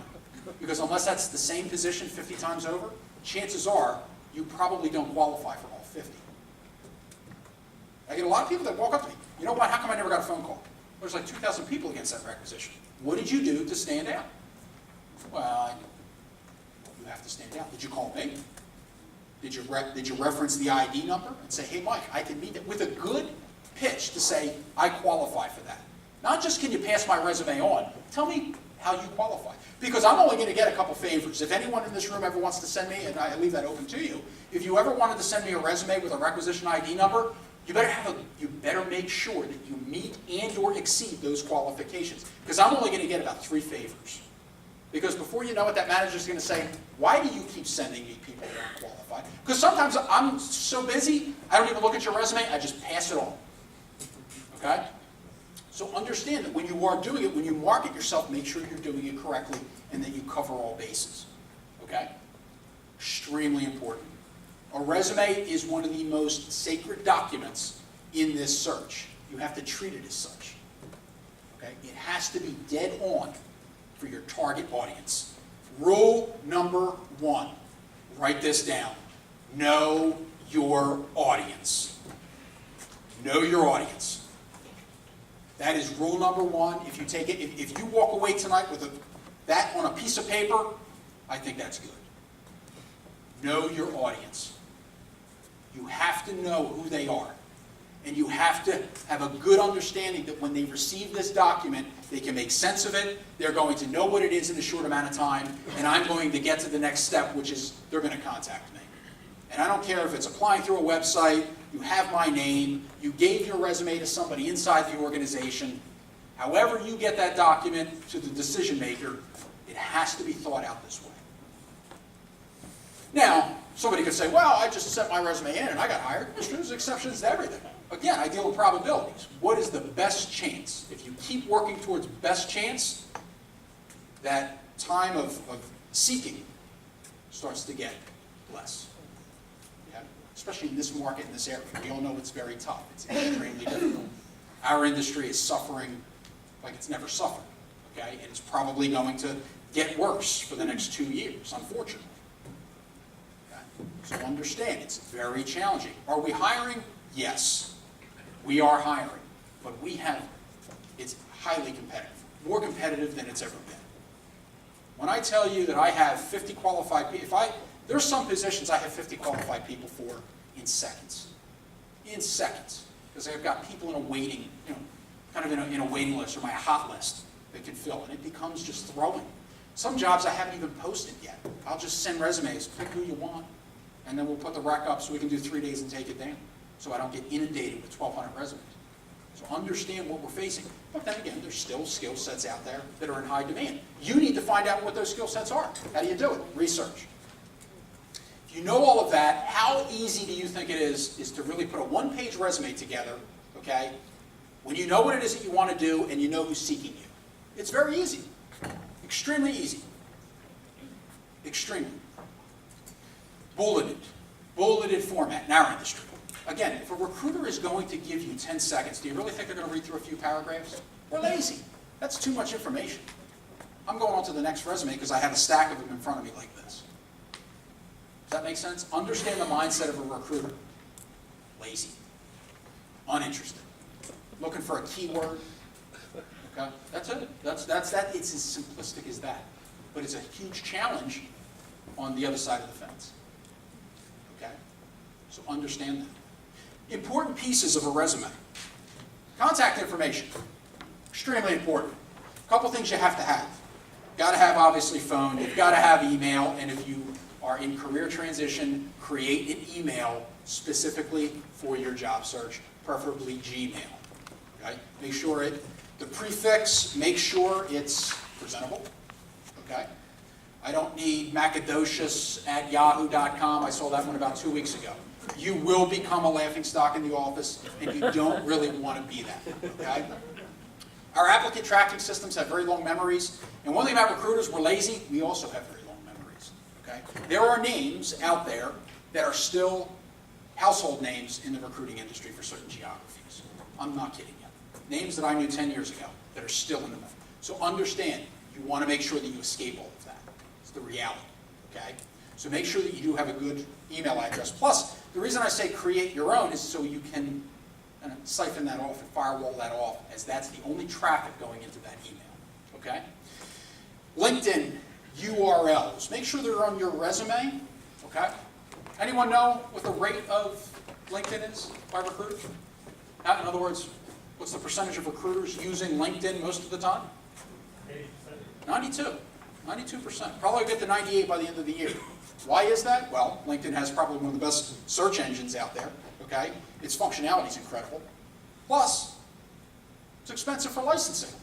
Because unless that's the same position 50 times over, chances are you probably don't qualify for all 50. I get a lot of people that walk up to me. You know what? How come I never got a phone call? There's like 2,000 people against that requisition. What did you do to stand out? Well, you have to stand out. Did you call me? Did you reference the ID number and say, hey, Mike, I can meet that with a good pitch to say, I qualify for that. Not just can you pass my resume on, tell me how you qualify. Because I'm only going to get a couple favors. If anyone in this room ever wants to send me, and I leave that open to you, if you ever wanted to send me a resume with a requisition ID number, you better make make sure that you meet and or exceed those qualifications. Because I'm only going to get about 3 favors. Because before you know it, that manager's going to say, why do you keep sending me people who aren't qualified? Because sometimes I'm so busy, I don't even look at your resume, I just pass it on. Okay? So understand that when you are doing it, when you market yourself, make sure you're doing it correctly and that you cover all bases. Okay? Extremely important. A resume is one of the most sacred documents in this search. You have to treat it as such. Okay? It has to be dead on for your target audience. Rule number 1. Write this down. Know your audience. Know your audience. That is rule number 1. If you take it, if you walk away tonight with that on a piece of paper, I think that's good. Know your audience. You have to know who they are. And you have to have a good understanding that when they receive this document, they can make sense of it, they're going to know what it is in a short amount of time, and I'm going to get to the next step, which is they're going to contact me. And I don't care if it's applying through a website, you have my name, you gave your resume to somebody inside the organization. However you get that document to the decision maker, it has to be thought out this way. Now, somebody could say, well, I just sent my resume in and I got hired. There's exceptions to everything. Again, I deal with probabilities. What is the best chance? If you keep working towards best chance, that time of seeking starts to get less. Okay? Especially in this market, in this area. We all know it's very tough. It's extremely difficult. Our industry is suffering like it's never suffered. Okay? And it's probably going to get worse for the next 2 years, unfortunately. So understand, it's very challenging. Are we hiring? Yes. We are hiring. But it's highly competitive. More competitive than it's ever been. When I tell you that I have 50 qualified people, there's some positions I have 50 qualified people for in seconds. In seconds. Because I've got people in a waiting, kind of in a waiting list or my hot list that can fill. And it becomes just throwing. Some jobs I haven't even posted yet. I'll just send resumes, pick who you want. And then we'll put the rec up so we can do 3 days and take it down. So I don't get inundated with 1,200 resumes. So understand what we're facing. But then again, there's still skill sets out there that are in high demand. You need to find out what those skill sets are. How do you do it? Research. If you know all of that, how easy do you think it is to really put a one-page resume together, okay, when you know what it is that you want to do and you know who's seeking you? It's very easy. Extremely easy. Extremely. Bulleted format in our industry. Again, if a recruiter is going to give you 10 seconds, do you really think they're going to read through a few paragraphs? They're lazy. That's too much information. I'm going on to the next resume because I have a stack of them in front of me like this. Does that make sense? Understand the mindset of a recruiter. Lazy. Uninterested. Looking for a keyword. Okay? That's it. That's that. It's as simplistic as that. But it's a huge challenge on the other side of the fence. Okay? So understand that. Important pieces of a resume. Contact information. Extremely important. A couple things you have to have. You've got to have, obviously, phone. You've got to have email. And if you are in career transition, create an email specifically for your job search, preferably Gmail. Okay? Make sure the prefix, make sure it's presentable. Okay? I don't need macadocious@yahoo.com. I saw that one about 2 weeks ago. You will become a laughingstock in the office, and you don't really want to be that. Okay? Our applicant tracking systems have very long memories, and one thing about recruiters, we're lazy. We also have very long memories. Okay? There are names out there that are still household names in the recruiting industry for certain geographies. I'm not kidding you. Names that I knew 10 years ago that are still in the memory. So understand, you want to make sure that you escape all of that. It's the reality. Okay? So make sure that you do have a good email address. Plus, the reason I say create your own is so you can siphon that off and firewall that off, as that's the only traffic going into that email. Okay? LinkedIn URLs. Make sure they're on your resume. Okay? Anyone know what the rate of LinkedIn is by recruiters? In other words, what's the percentage of recruiters using LinkedIn most of the time? 92%. 92%. Probably get to 98% by the end of the year. Why is that? Well, LinkedIn has probably one of the best search engines out there. Okay? Its functionality is incredible. Plus, it's expensive for licensing.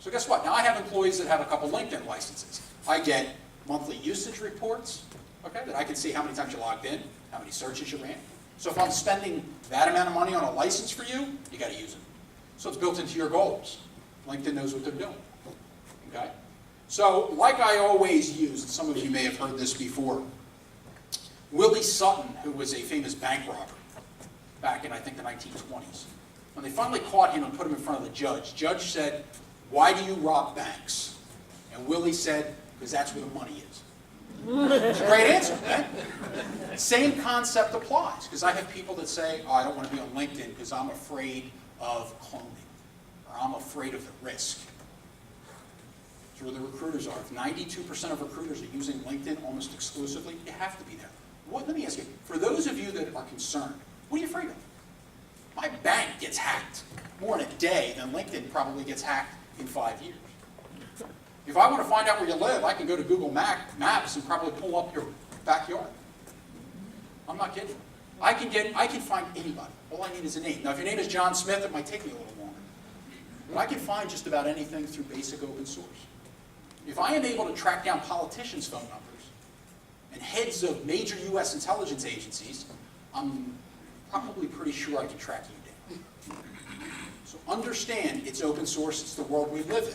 So guess what? Now I have employees that have a couple LinkedIn licenses. I get monthly usage reports, okay, that I can see how many times you logged in, how many searches you ran. So if I'm spending that amount of money on a license for you, you got to use it. So it's built into your goals. LinkedIn knows what they're doing, okay? So like I always use, and some of you may have heard this before, Willie Sutton, who was a famous bank robber back in, I think, the 1920s, when they finally caught him and put him in front of the judge said, "Why do you rob banks?" And Willie said, "Because that's where the money is." It's a great answer, right? Same concept applies, because I have people that say, "Oh, I don't want to be on LinkedIn because I'm afraid of cloning, or I'm afraid of the risk." That's where the recruiters are. If 92% of recruiters are using LinkedIn almost exclusively, you have to be there. Let me ask you, for those of you that are concerned, what are you afraid of? My bank gets hacked more in a day than LinkedIn probably gets hacked in 5 years. If I want to find out where you live, I can go to Google Maps and probably pull up your backyard. I'm not kidding. I can find anybody. All I need is a name. Now, if your name is John Smith, it might take me a little longer. But I can find just about anything through basic open source. If I am able to track down politicians' phone numbers and heads of major U.S. intelligence agencies, I'm probably pretty sure I can track you down. So understand it's open source, it's the world we live in.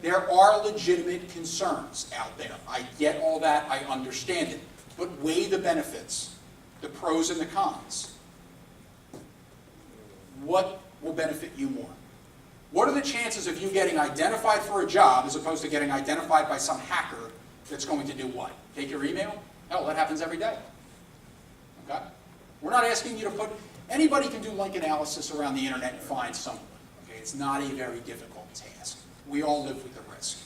There are legitimate concerns out there. I get all that, I understand it. But weigh the benefits, the pros and the cons. What will benefit you more? What are the chances of you getting identified for a job as opposed to getting identified by some hacker that's going to do what? Take your email? Hell, that happens every day. Okay? We're not asking you to put, anybody can do link analysis around the internet and find someone. Okay? It's not a very difficult task. We all live with the risk.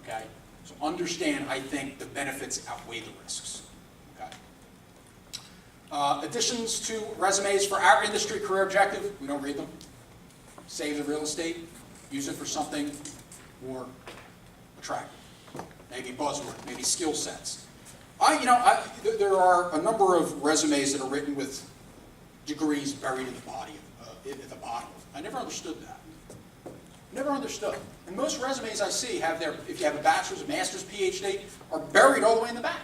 Okay? So understand, I think, the benefits outweigh the risks. Okay? Additions to resumes for our industry career objective, we don't read them. Save the real estate, use it for something more attractive. Maybe buzzword, maybe skill sets. There are a number of resumes that are written with degrees buried in the body, at the bottom. I never understood that. Never understood. And most resumes I see have their, if you have a bachelor's, a master's, PhD, are buried all the way in the back.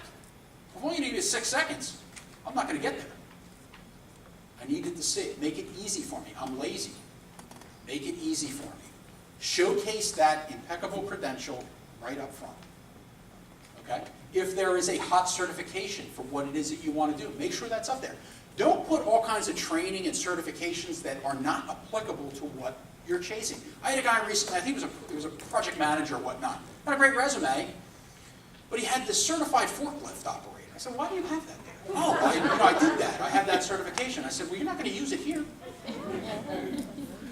If all you need is 6 seconds, I'm not going to get there. I needed to see it. Make it easy for me. I'm lazy. Make it easy for me. Showcase that impeccable credential right up front. Okay? If there is a hot certification for what it is that you want to do, make sure that's up there. Don't put all kinds of training and certifications that are not applicable to what you're chasing. I had a guy recently, I think he was a project manager or whatnot, had a great resume, but he had this certified forklift operator. I said, "Why do you have that there?" "Oh, I did that. I have that certification." I said, "Well, you're not going to use it here."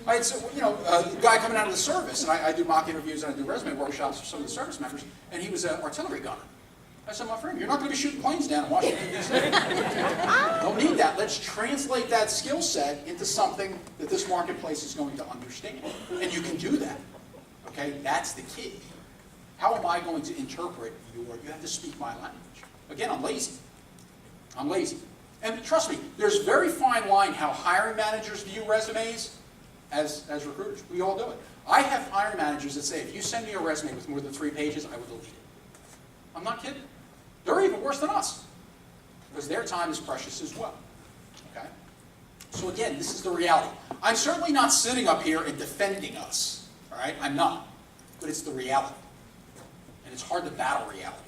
I had a guy coming out of the service, and I do mock interviews and I do resume workshops for some of the service members, and he was an artillery gunner. I said, "My friend, you're not going to be shooting planes down in Washington, D.C. Don't need that. Let's translate that skill set into something that this marketplace is going to understand." And you can do that. Okay? That's the key. How am I going to interpret you have to speak my language. Again, I'm lazy. I'm lazy. And trust me, there's a very fine line how hiring managers view resumes as recruiters. We all do it. I have hiring managers that say, if you send me a resume with more than 3 pages, I will delete it. I'm not kidding. They're even worse than us, because their time is precious as well. Okay? So again, this is the reality. I'm certainly not sitting up here and defending us. All right? I'm not. But it's the reality. And it's hard to battle reality.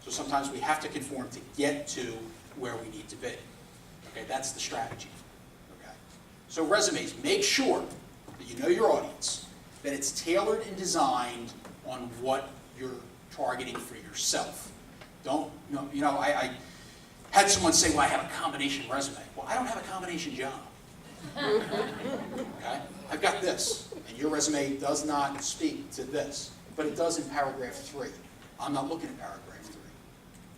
So sometimes we have to conform to get to where we need to be. Okay? That's the strategy. Okay? So resumes, make sure that you know your audience, that it's tailored and designed on what you're targeting for yourself. I had someone say, "Well, I have a combination resume." Well, I don't have a combination job. Okay? I've got this, and your resume does not speak to this, but it does in paragraph 3. I'm not looking at paragraph 3.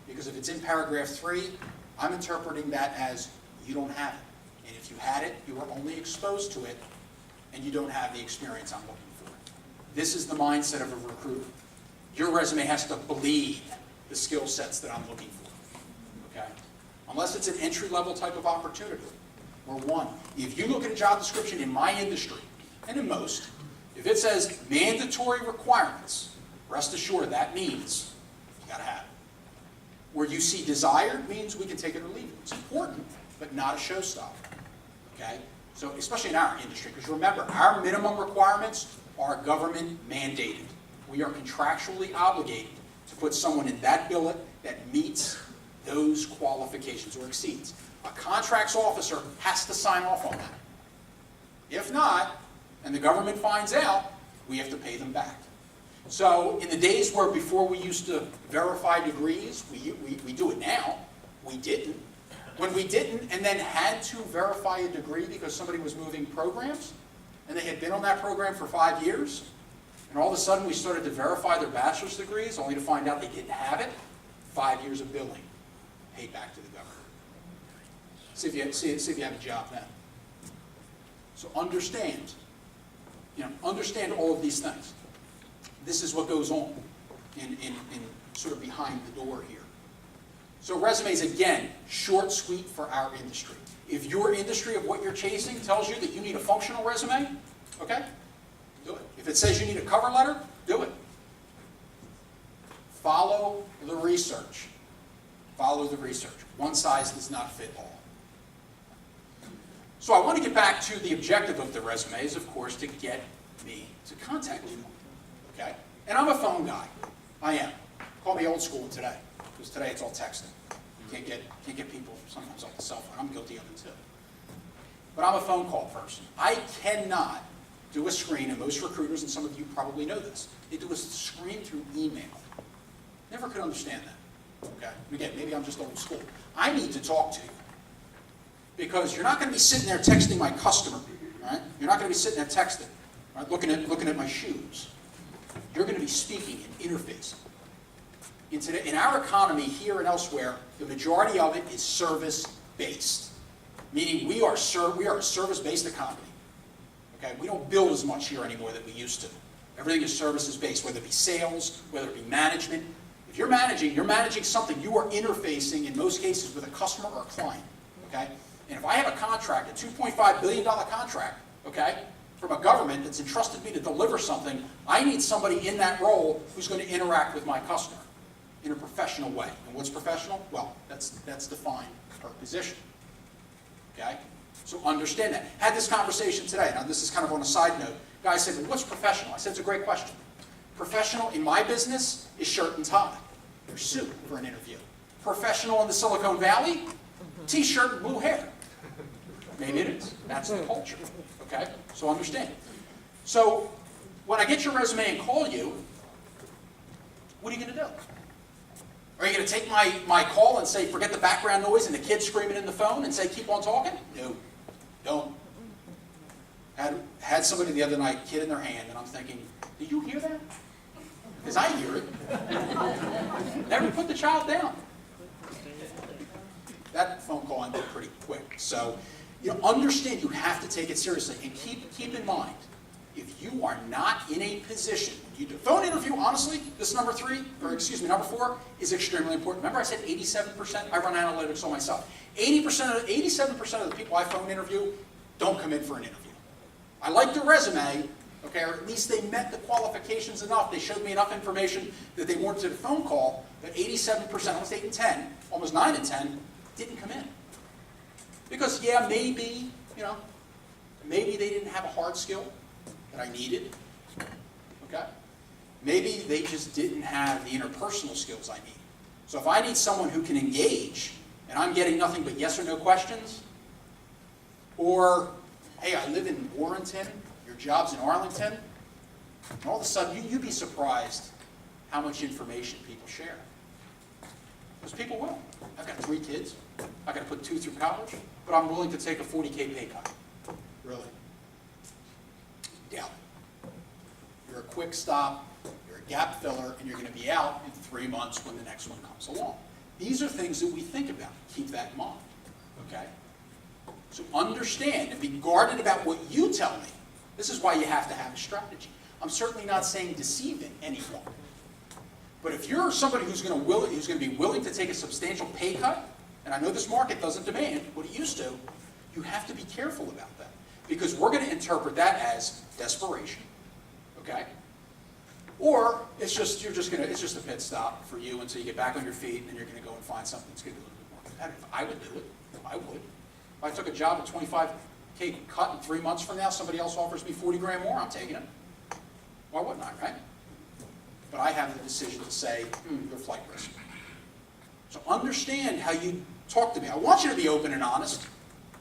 Because if it's in paragraph 3, I'm interpreting that as you don't have it. And if you had it, you were only exposed to it, and you don't have the experience I'm looking for. This is the mindset of a recruiter. Your resume has to bleed the skill sets that I'm looking for. Okay? Unless it's an entry-level type of opportunity. or one. If you look at a job description in my industry, and in most, if it says mandatory requirements, rest assured that means you gotta have it. Where you see desired means we can take it or leave it. It's important, but not a showstopper, okay? So, especially in our industry, because remember, our minimum requirements are government mandated. We are contractually obligated to put someone in that billet that meets those qualifications or exceeds. A contracts officer has to sign off on that. If not, and the government finds out, we have to pay them back. So in the days where before we used to verify degrees, we do it now, we didn't. When we didn't and then had to verify a degree because somebody was moving programs, and they had been on that program for 5 years, and all of a sudden we started to verify their bachelor's degrees only to find out they didn't have it, 5 years of billing paid back to the government. See if you have a job then. So understand all of these things. This is what goes on in sort of behind the door here. So resumes, again, short, sweet for our industry. If your industry of what you're chasing tells you that you need a functional resume, okay, do it. If it says you need a cover letter, do it. Follow the research. Follow the research. One size does not fit all. So I want to get back to the objective of the resume is, of course, to get me to contact you. Okay? And I'm a phone guy. I am. Call me old school today, because today it's all texting. You can't get people sometimes off the cell phone. I'm guilty of it too. But I'm a phone call person. I cannot do a screen, and most recruiters, and some of you probably know this, they do a screen through email. Never could understand that. Okay? And again, maybe I'm just old school. I need to talk to you. Because you're not going to be sitting there texting my customer, right? You're not going to be sitting there texting, right? Looking at my shoes. You're going to be speaking and interfacing. In our economy, here and elsewhere, the majority of it is service-based, meaning we are a service-based economy. Okay, we don't build as much here anymore than we used to. Everything is services-based, whether it be sales, whether it be management. If you're managing something. You are interfacing in most cases with a customer or a client. Okay. And if I have a contract, a $2.5 billion contract, okay, from a government that's entrusted me to deliver something, I need somebody in that role who's going to interact with my customer in a professional way. And what's professional? Well, that's defined per position. Okay? So understand that. Had this conversation today. Now, this is kind of on a side note. Guy said, well, what's professional? I said, it's a great question. Professional in my business is shirt and tie or suit for an interview. Professional in the Silicon Valley, T-shirt and blue hair. Maybe it is. That's the culture. Okay? So understand. So when I get your resume and call you, what are you going to do? Are you going to take my call and say, forget the background noise and the kid screaming in the phone and say, keep on talking? No. Don't. Had somebody the other night, kid in their hand, and I'm thinking, did you hear that? Because I hear it. Never put the child down. That phone call ended pretty quick. So, understand you have to take it seriously. And keep in mind, if you are not in a position, you do phone interview, honestly, this number 4 is extremely important. Remember I said 87%? I run analytics on myself. 87% of the people I phone interview don't come in for an interview. I like their resume, okay, or at least they met the qualifications enough. They showed me enough information that they warranted a phone call, but 87%, almost 8 in 10, almost 9 in 10, didn't come in. Because, yeah, maybe they didn't have a hard skill that I needed, okay? Maybe they just didn't have the interpersonal skills I need. So if I need someone who can engage, and I'm getting nothing but yes or no questions, or, hey, I live in Warrenton, your job's in Arlington, and all of a sudden, you'd be surprised how much information people share. Because people will. I've got 3 kids. I've got to put 2 through college, but I'm willing to take a $40K pay cut. Really? Doubt it. You're a quick stop, you're a gap filler, and you're going to be out in 3 months when the next one comes along. These are things that we think about. Keep that in mind. Okay? So understand and be guarded about what you tell me. This is why you have to have a strategy. I'm certainly not saying deceiving anyone. But if you're somebody who's going to be willing to take a substantial pay cut, and I know this market doesn't demand what it used to, You have to be careful about that, because we're going to interpret that as desperation, okay? Or it's just it's just a pit stop for you until you get back on your feet, and then you're going to go and find something that's going to be a little bit more competitive. I would do it. I would. If I took a job at 25K cut and 3 months from now, somebody else offers me 40 grand more, I'm taking it. Why wouldn't I, right? But I have the decision to say, you're flight risk. So understand how you talk to me. I want you to be open and honest,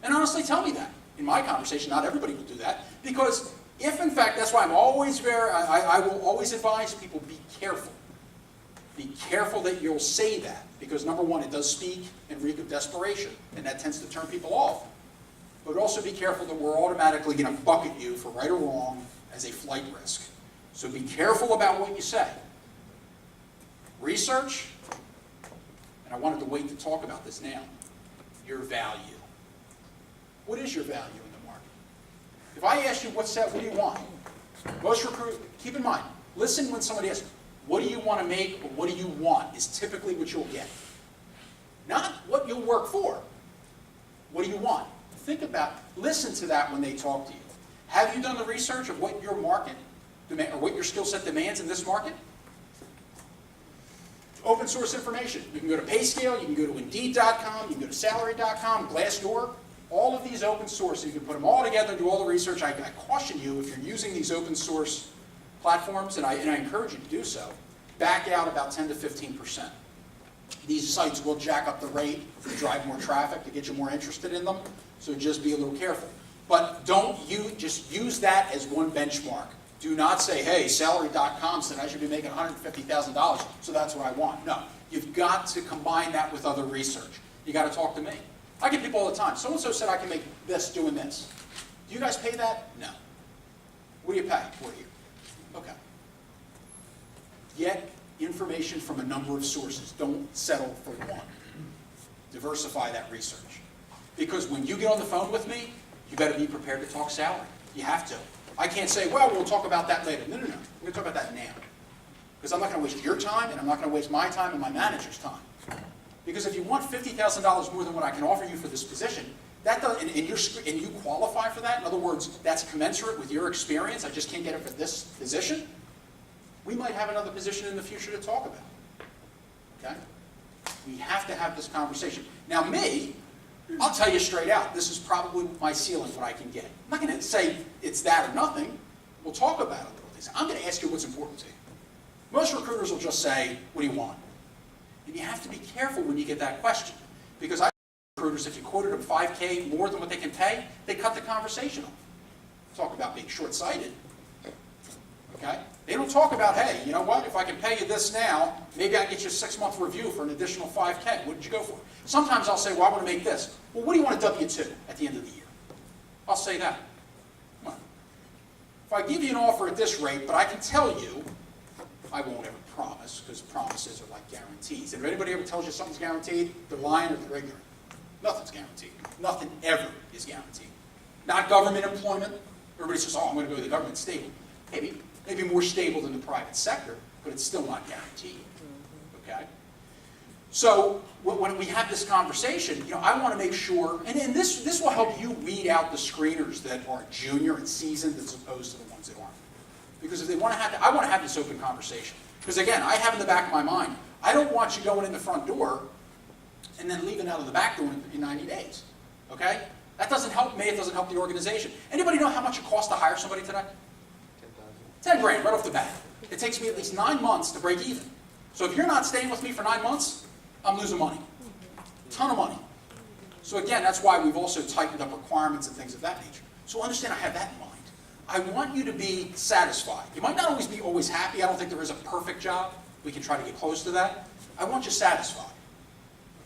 and honestly tell me that. In my conversation, not everybody will do that, because if in fact, that's why I'm always I will always advise people, be careful. Be careful that you'll say that, because number one, it does speak and reek of desperation, and that tends to turn people off. But also be careful that we're automatically going to bucket you for right or wrong as a flight risk. So be careful about what you say. Research, and I wanted to wait to talk about this now, your value. What is your value in the market? If I ask you, what do you want? Most recruiters, keep in mind, listen when somebody asks, what do you want to make, or what do you want, is typically what you'll get. Not what you'll work for. What do you want? Listen to that when they talk to you. Have you done the research of what your market, or what your skill set demands in this market? Open source information. You can go to PayScale, you can go to Indeed.com, you can go to Salary.com, Glassdoor. All of these open source, you can put them all together and do all the research. I caution you, if you're using these open source platforms, and I encourage you to do so, back out about 10 to 15%. These sites will jack up the rate to drive more traffic, to get you more interested in them, so just be a little careful. But just use that as one benchmark. Do not say, hey, Salary.com said I should be making $150,000, so that's what I want. No, you've got to combine that with other research. You got to talk to me. I get people all the time. So-and-so said I can make this doing this. Do you guys pay that? No. What do you pay? 4 years. Okay. Get information from a number of sources. Don't settle for one. Diversify that research. Because when you get on the phone with me, you better be prepared to talk salary. You have to. I can't say, well, we'll talk about that later. No. We're going to talk about that now. Because I'm not going to waste your time, and I'm not going to waste my time and my manager's time. Because if you want $50,000 more than what I can offer you for this position, that does, and you qualify for that, in other words, that's commensurate with your experience, I just can't get it for this position, we might have another position in the future to talk about. Okay? We have to have this conversation. Now me, I'll tell you straight out, this is probably my ceiling, what I can get. I'm not going to say it's that or nothing. We'll talk about it a little bit. I'm going to ask you what's important to you. Most recruiters will just say, what do you want? And you have to be careful when you get that question. Because I recruiters, if you quoted them $5K more than what they can pay, they cut the conversation off. Talk about being short-sighted. Okay? They don't talk about, hey, you know what, if I can pay you this now, maybe I can get you a 6-month review for an additional $5K. What did you go for? Sometimes I'll say, well, I want to make this. Well, what do you want a W-2 at the end of the year? I'll say that. Come on. If I give you an offer at this rate, but I can tell you, I won't ever promise, because promises are like guarantees. And if anybody ever tells you something's guaranteed, they're lying or they're ignorant. Nothing's guaranteed. Nothing ever is guaranteed. Not government employment. Everybody says, oh, I'm going to go to the government stable. Maybe more stable than the private sector, but it's still not guaranteed. Okay? So when we have this conversation, I want to make sure, and this will help you weed out the screeners that are junior and seasoned as opposed to the ones that aren't. Because if they want to have, I want to have this open conversation. Because again, I have in the back of my mind, I don't want you going in the front door and then leaving out of the back door in 90 days. Okay? That doesn't help me, it doesn't help the organization. Anybody know how much it costs to hire somebody today? 10 grand right off the bat. It takes me at least 9 months to break even. So if you're not staying with me for 9 months, I'm losing money. A ton of money. So again, that's why we've also tightened up requirements and things of that nature. So understand I have that in mind. I want you to be satisfied. You might not always be happy. I don't think there is a perfect job. We can try to get close to that. I want you satisfied.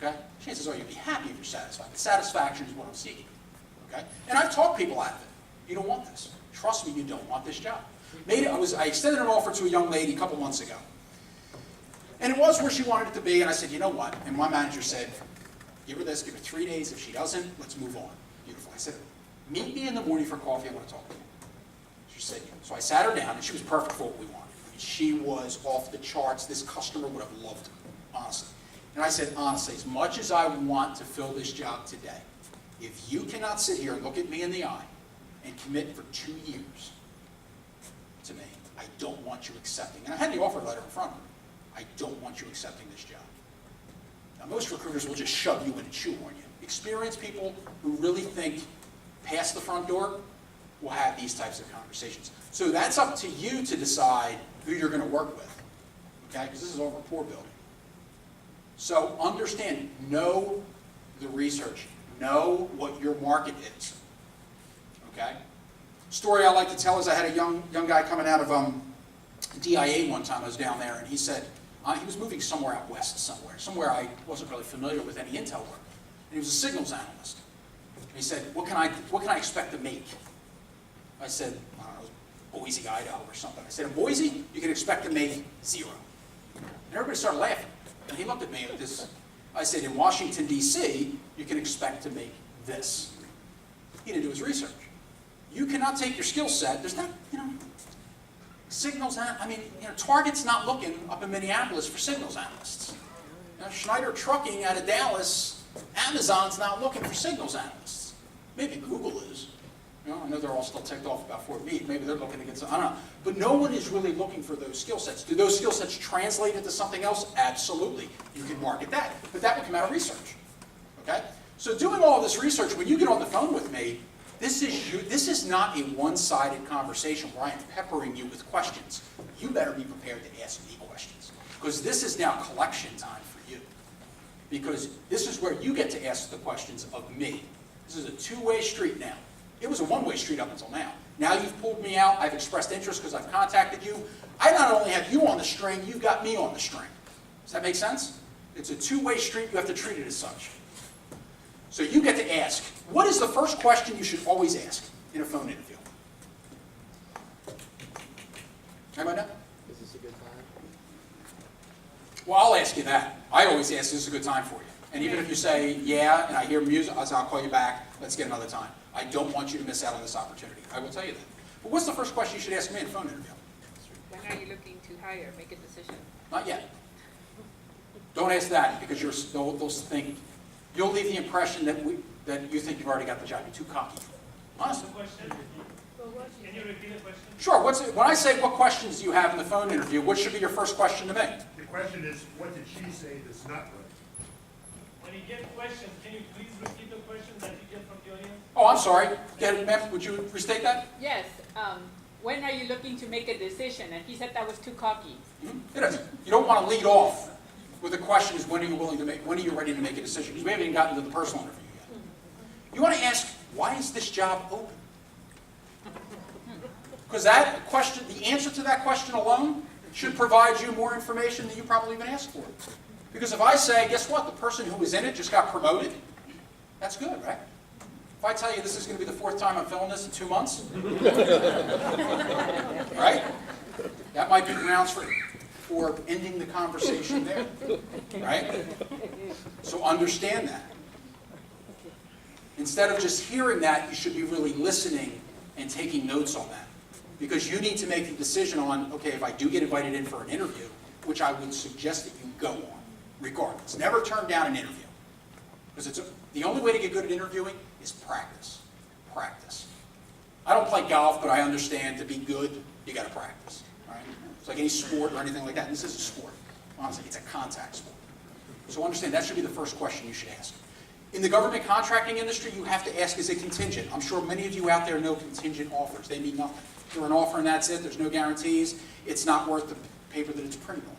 Okay? Chances are you'll be happy if you're satisfied. But satisfaction is what I'm seeking. Okay? And I've talked people out of it. You don't want this. Trust me, you don't want this job. I extended an offer to a young lady a couple months ago. And it was where she wanted it to be, and I said, you know what? And my manager said, give her this, give her 3 days. If she doesn't, let's move on. Beautiful. I said, meet me in the morning for coffee, I want to talk to you. She said, so I sat her down, and she was perfect for what we wanted. I mean, she was off the charts. This customer would have loved her, honestly. And I said, honestly, as much as I want to fill this job today, if you cannot sit here and look at me in the eye and commit for 2 years to me, I don't want you accepting. And I had the offer letter in front of me. I don't want you accepting this job. Now, most recruiters will just shove you in and shoehorn you. Experienced people who really think past the front door will have these types of conversations. So that's up to you to decide who you're going to work with, okay? Because this is over a poor building. So understand, know the research, know what your market is, okay? Story I like to tell is I had a young guy coming out of DIA one time. I was down there, and he said he was moving somewhere out west, somewhere I wasn't really familiar with any intel work. And he was a signals analyst. And he said, "What can I expect to make?" I said, "I don't know, Boise, Idaho, or something." I said, "In Boise, you can expect to make 0." And everybody started laughing. And he looked at me with this. I said, "In Washington, D.C., you can expect to make this." He didn't do his research. You cannot take your skill set. There's not, signals. Target's not looking up in Minneapolis for signals analysts. Schneider Trucking out of Dallas, Amazon's not looking for signals analysts. Maybe Google is. I know they're all still ticked off about Fort Meade. Maybe they're looking to get some, I don't know. But no one is really looking for those skill sets. Do those skill sets translate into something else? Absolutely. You can market that. But that would come out of research. Okay? So doing all this research, when you get on the phone with me, this is not a one-sided conversation where I am peppering you with questions. You better be prepared to ask me questions. Because this is now collection time for you. Because this is where you get to ask the questions of me. This is a two-way street now. It was a one-way street up until now. Now you've pulled me out. I've expressed interest because I've contacted you. I not only have you on the string, you've got me on the string. Does that make sense? It's a two-way street. You have to treat it as such. So you get to ask. What is the first question you should always ask in a phone interview? Anybody know? Is this a good time? Well, I'll ask you that. I always ask, is this a good time for you? And even if you say, yeah, and I hear music, I'll say, I'll call you back. Let's get another time. I don't want you to miss out on this opportunity. I will tell you that. But what's the first question you should ask me in a phone interview? When are you looking to hire, make a decision? Not yet. Don't ask that because they'll think, you'll leave the impression that you think you've already got the job. You're too cocky. Honestly. Can you repeat the question? Sure. When I say what questions do you have in the phone interview, what should be your first question to me? The question is, what did she say that's not right? When you get questions, can you please repeat the questions that you get from the audience? Oh, I'm sorry. Ma'am, would you restate that? Yes. When are you looking to make a decision? And he said that was too cocky. It is. You don't want to lead off with the question is when are you ready to make a decision? Because we haven't even gotten to the personal interview yet. You want to ask, why is this job open? Because that question, the answer to that question alone should provide you more information than you probably even asked for. Because if I say, guess what, the person who was in it just got promoted, that's good, right? If I tell you this is going to be the 4th time I'm filming this in 2 months, right? That might be grounds for ending the conversation there, right? So understand that. Instead of just hearing that, you should be really listening and taking notes on that. Because you need to make the decision on, okay, if I do get invited in for an interview, which I would suggest that you go on, regardless. Never turn down an interview. Because the only way to get good at interviewing is practice. Practice. I don't play golf, but I understand to be good, you got to practice. All right? It's like any sport or anything like that. This is a sport. Honestly, it's a contact sport. So understand, that should be the first question you should ask. In the government contracting industry, you have to ask, is it contingent? I'm sure many of you out there know contingent offers. They mean nothing. They're an offer and that's it. There's no guarantees. It's not worth the paper that it's printed on.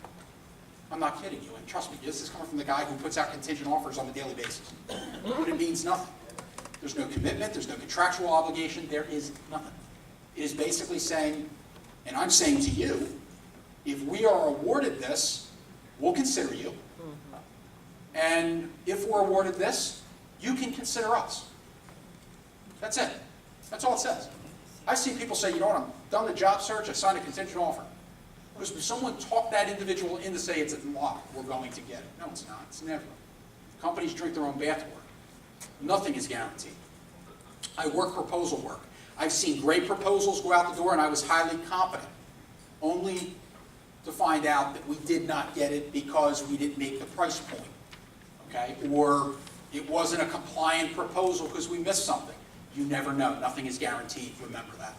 I'm not kidding you. And trust me, this is coming from the guy who puts out contingent offers on a daily basis. But it means nothing. There's no commitment. There's no contractual obligation. There is nothing. It is basically saying, and I'm saying to you, if we are awarded this, we'll consider you. And if we're awarded this, you can consider us. That's it. That's all it says. I've seen people say, you know what, I'm done the job search, I signed a contingent offer. Because if someone talked that individual in to say it's a lock, we're going to get it. No, it's not. It's never. Companies drink their own bathwater. Nothing is guaranteed. I work proposal work. I've seen great proposals go out the door and I was highly competent, only to find out that we did not get it because we didn't make the price point. Okay? Or It wasn't a compliant proposal because we missed something. You never know. Nothing is guaranteed. Remember that.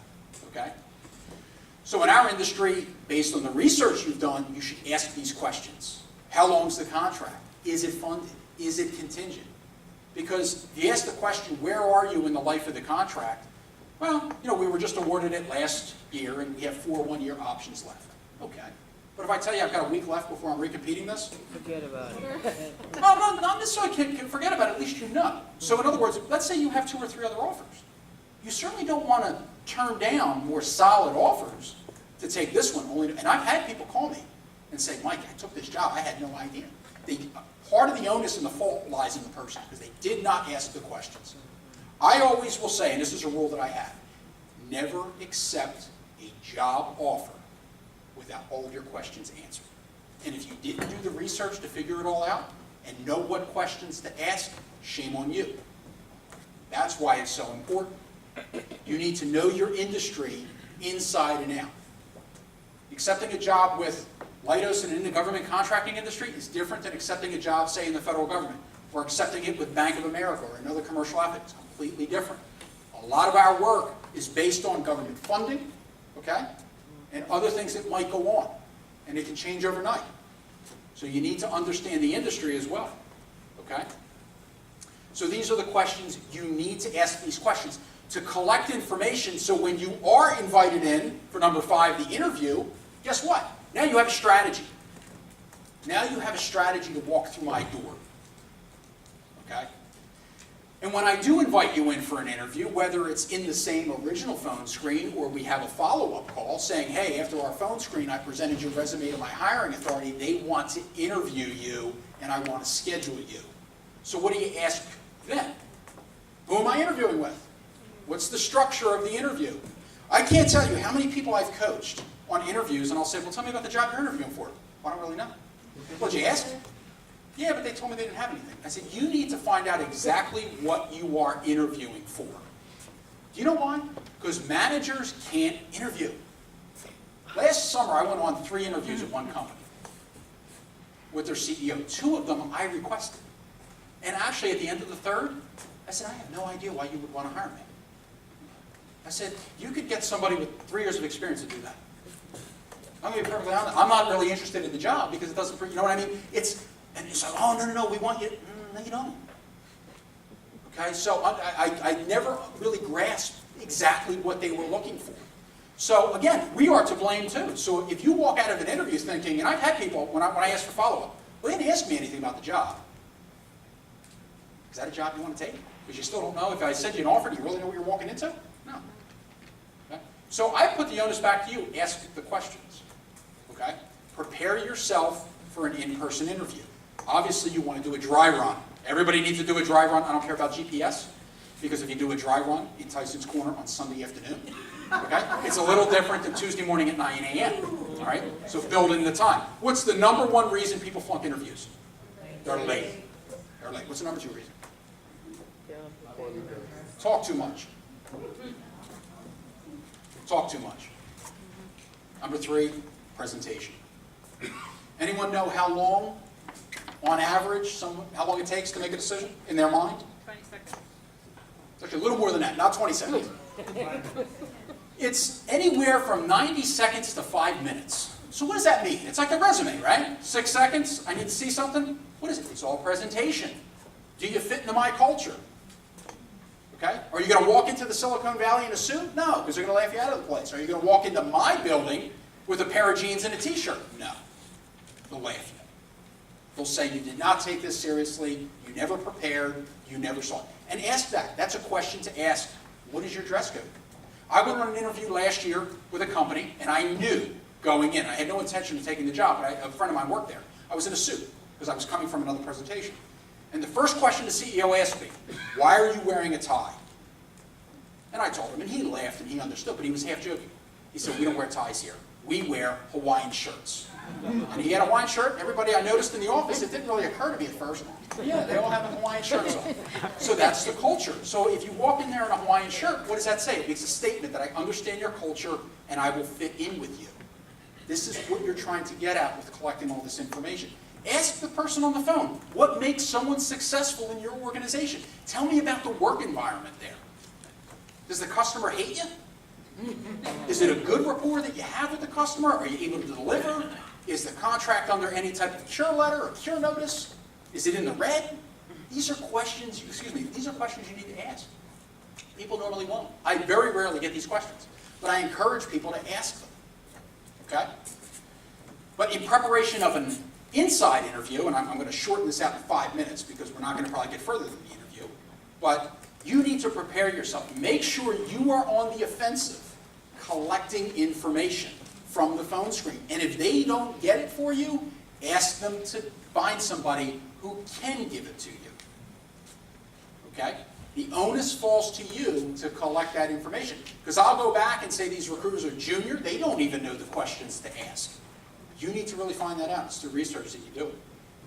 Okay? So in our industry, based on the research you've done, you should ask these questions. How long's the contract? Is it funded? Is it contingent? Because if you ask the question, where are you in the life of the contract? Well, we were just awarded it last year and we have 4 one-year options left. Okay. But if I tell you I've got a week left before I'm recompeting this? Forget about it. Well, not necessarily can forget about it, at least you know. So in other words, let's say you have 2 or 3 other offers. You certainly don't want to turn down more solid offers to take this one. And I've had people call me and say, Mike, I took this job, I had no idea. Part of the onus and the fault lies in the person because they did not ask the questions. I always will say, and this is a rule that I have, never accept a job offer without all of your questions answered. And if you didn't do the research to figure it all out and know what questions to ask, shame on you. That's why it's so important. You need to know your industry inside and out. Accepting a job with Leidos and in the government contracting industry is different than accepting a job, say, in the federal government, or accepting it with Bank of America or another commercial outfit. It's completely different. A lot of our work is based on government funding, okay, and other things that might go on, and it can change overnight. So you need to understand the industry as well, okay? So these are the questions. You need to ask these questions to collect information so when you are invited in for number 5, the interview, guess what? Now you have a strategy. Now you have a strategy to walk through my door. Okay? And when I do invite you in for an interview, whether it's in the same original phone screen or we have a follow-up call saying, hey, after our phone screen, I presented your resume to my hiring authority. They want to interview you, and I want to schedule you. So what do you ask then? Who am I interviewing with? What's the structure of the interview? I can't tell you how many people I've coached on interviews, and I'll say, well, tell me about the job you're interviewing for. Well, I don't really know. Well, did you ask? Yeah, but they told me they didn't have anything. I said, you need to find out exactly what you are interviewing for. Do you know why? Because managers can't interview. Last summer, I went on 3 interviews at one company with their CEO. 2 of them I requested. And actually, at the end of the 3rd, I said, I have no idea why you would want to hire me. I said, you could get somebody with 3 years of experience to do that. I'm going to be perfectly honest. I'm not really interested in the job because it doesn't, you know what I mean? And it's like, oh, no, we want you. No, you don't. Okay, so I never really grasped exactly what they were looking for. So again, we are to blame too. So if you walk out of an interview thinking, and I've had people, when I ask for follow-up, well, they didn't ask me anything about the job. Is that a job you want to take? Because you still don't know. If I send you an offer, do you really know what you're walking into? No. Okay? So I put the onus back to you. Ask the questions. Okay? Prepare yourself for an in-person interview. Obviously, you want to do a dry run. Everybody needs to do a dry run. I don't care about GPS, because if you do a dry run in Tyson's Corner on Sunday afternoon, okay, it's a little different than Tuesday morning at 9 a.m. All right? So build in the time. What's the number 1 reason people flunk interviews? They're late. They're late. What's the number 2 reason? Talk too much. Talk too much. Number 3, presentation. Anyone know how long, on average, how long it takes to make a decision in their mind? 20 seconds. It's actually a little more than that, not 20 seconds. It's anywhere from 90 seconds to 5 minutes. So what does that mean? It's like a resume, right? 6 seconds, I need to see something. What is it? It's all presentation. Do you fit into my culture? Okay? Are you going to walk into the Silicon Valley in a suit? No, because they're going to laugh you out of the place. Are you going to walk into my building with a pair of jeans and a t-shirt? No. They'll laugh at you. They'll say you did not take this seriously, you never prepared, you never saw it. And ask that. That's a question to ask. What is your dress code? I went on an interview last year with a company, and I knew going in, I had no intention of taking the job, but a friend of mine worked there. I was in a suit because I was coming from another presentation. And the first question the CEO asked me, why are you wearing a tie? And I told him, and he laughed and he understood, but he was half joking. He said, we don't wear ties here. We wear Hawaiian shirts. And he had a Hawaiian shirt. Everybody I noticed in the office, it didn't really occur to me at first. Yeah, they all have Hawaiian shirts on. So that's the culture. So if you walk in there in a Hawaiian shirt, what does that say? It makes a statement that I understand your culture and I will fit in with you. This is what you're trying to get at with collecting all this information. Ask the person on the phone, what makes someone successful in your organization? Tell me about the work environment there. Does the customer hate you? Is it a good rapport that you have with the customer? Are you able to deliver? Is the contract under any type of cure letter or cure notice? Is it in the red? These are questions, these are questions you need to ask. People normally won't. I very rarely get these questions, but I encourage people to ask them, okay? But in preparation of an inside interview, and I'm going to shorten this out to 5 minutes because we're not going to probably get further than the interview, but you need to prepare yourself. Make sure you are on the offensive, collecting information from the phone screen. And if they don't get it for you, ask them to find somebody who can give it to you. Okay? The onus falls to you to collect that information. Because I'll go back and say these recruiters are junior, they don't even know the questions to ask. You need to really find that out. It's the research that you do.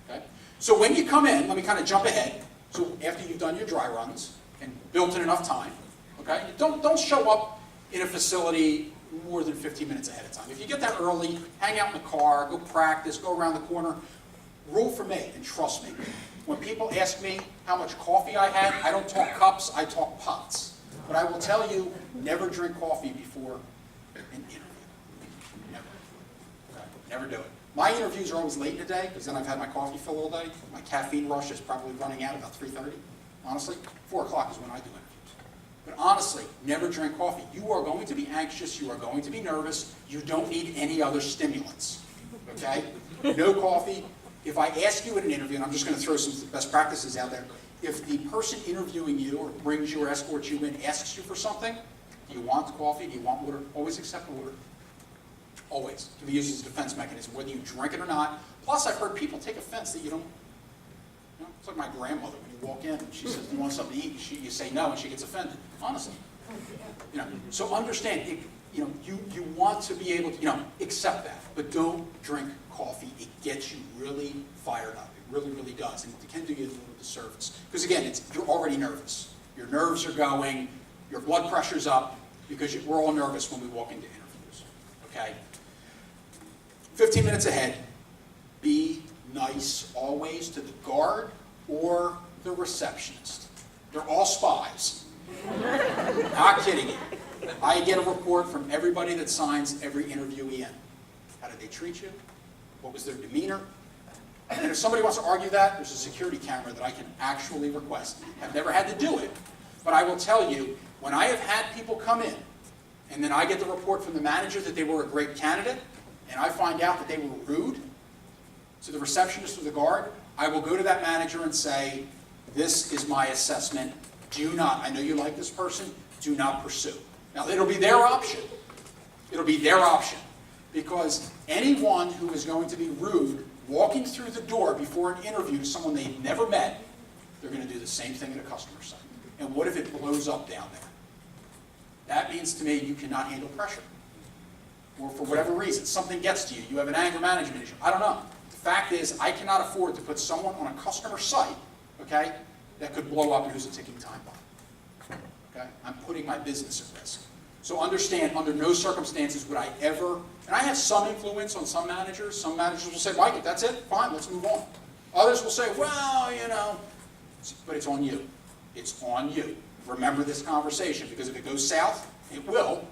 Okay? So when you come in, let me kind of jump ahead. So after you've done your dry runs and built in enough time, okay? Don't show up in a facility more than 15 minutes ahead of time. If you get there early, hang out in the car, go practice, go around the corner. Rule for me, and trust me, when people ask me how much coffee I had, I don't talk cups, I talk pots. But I will tell you, never drink coffee before an interview. Never. Okay? Never do it. My interviews are always late in the day, because then I've had my coffee fill all day. My caffeine rush is probably running out about 3:30. Honestly, 4 o'clock is when I do interviews. But honestly, never drink coffee. You are going to be anxious, you are going to be nervous, you don't need any other stimulants. Okay? No coffee. If I ask you in an interview, and I'm just going to throw some best practices out there, if the person interviewing you or brings you or escorts you in asks you for something, do you want coffee, do you want water? Always accept water. Always. It can be used as a defense mechanism, whether you drink it or not. Plus, I've heard people take offense that you don't, it's like my grandmother, when you walk in and she says, do you want something to eat? You say no, and she gets offended. Honestly. So understand, you want to be able to, accept that, but don't drink coffee. It gets you really fired up. It really, really does, and it can do you a little disservice. Because again, you're already nervous. Your nerves are going, your blood pressure's up, because we're all nervous when we walk into interviews. Okay? 15 minutes ahead, be nice always to the guard or the receptionist. They're all spies. Not kidding you. I get a report from everybody that signs every interviewee in. How did they treat you? What was their demeanor? And if somebody wants to argue that, there's a security camera that I can actually request. I've never had to do it, but I will tell you, when I have had people come in, and then I get the report from the manager that they were a great candidate, and I find out that they were rude to the receptionist or the guard, I will go to that manager and say, this is my assessment. Do not, I know you like this person, do not pursue. Now, it'll be their option. It'll be their option. Because anyone who is going to be rude walking through the door before an interview to someone they've never met, they're going to do the same thing at a customer site. And what if it blows up down there? That means to me you cannot handle pressure. Or for whatever reason, something gets to you. You have an anger management issue. I don't know. The fact is, I cannot afford to put someone on a customer site, okay, that could blow up and who's a ticking time bomb. Okay? I'm putting my business at risk. So understand, under no circumstances would I ever, and I have some influence on some managers. Some managers will say, Mike, if that's it, fine, let's move on. Others will say, well, but it's on you. It's on you. Remember this conversation, because if it goes south, it will.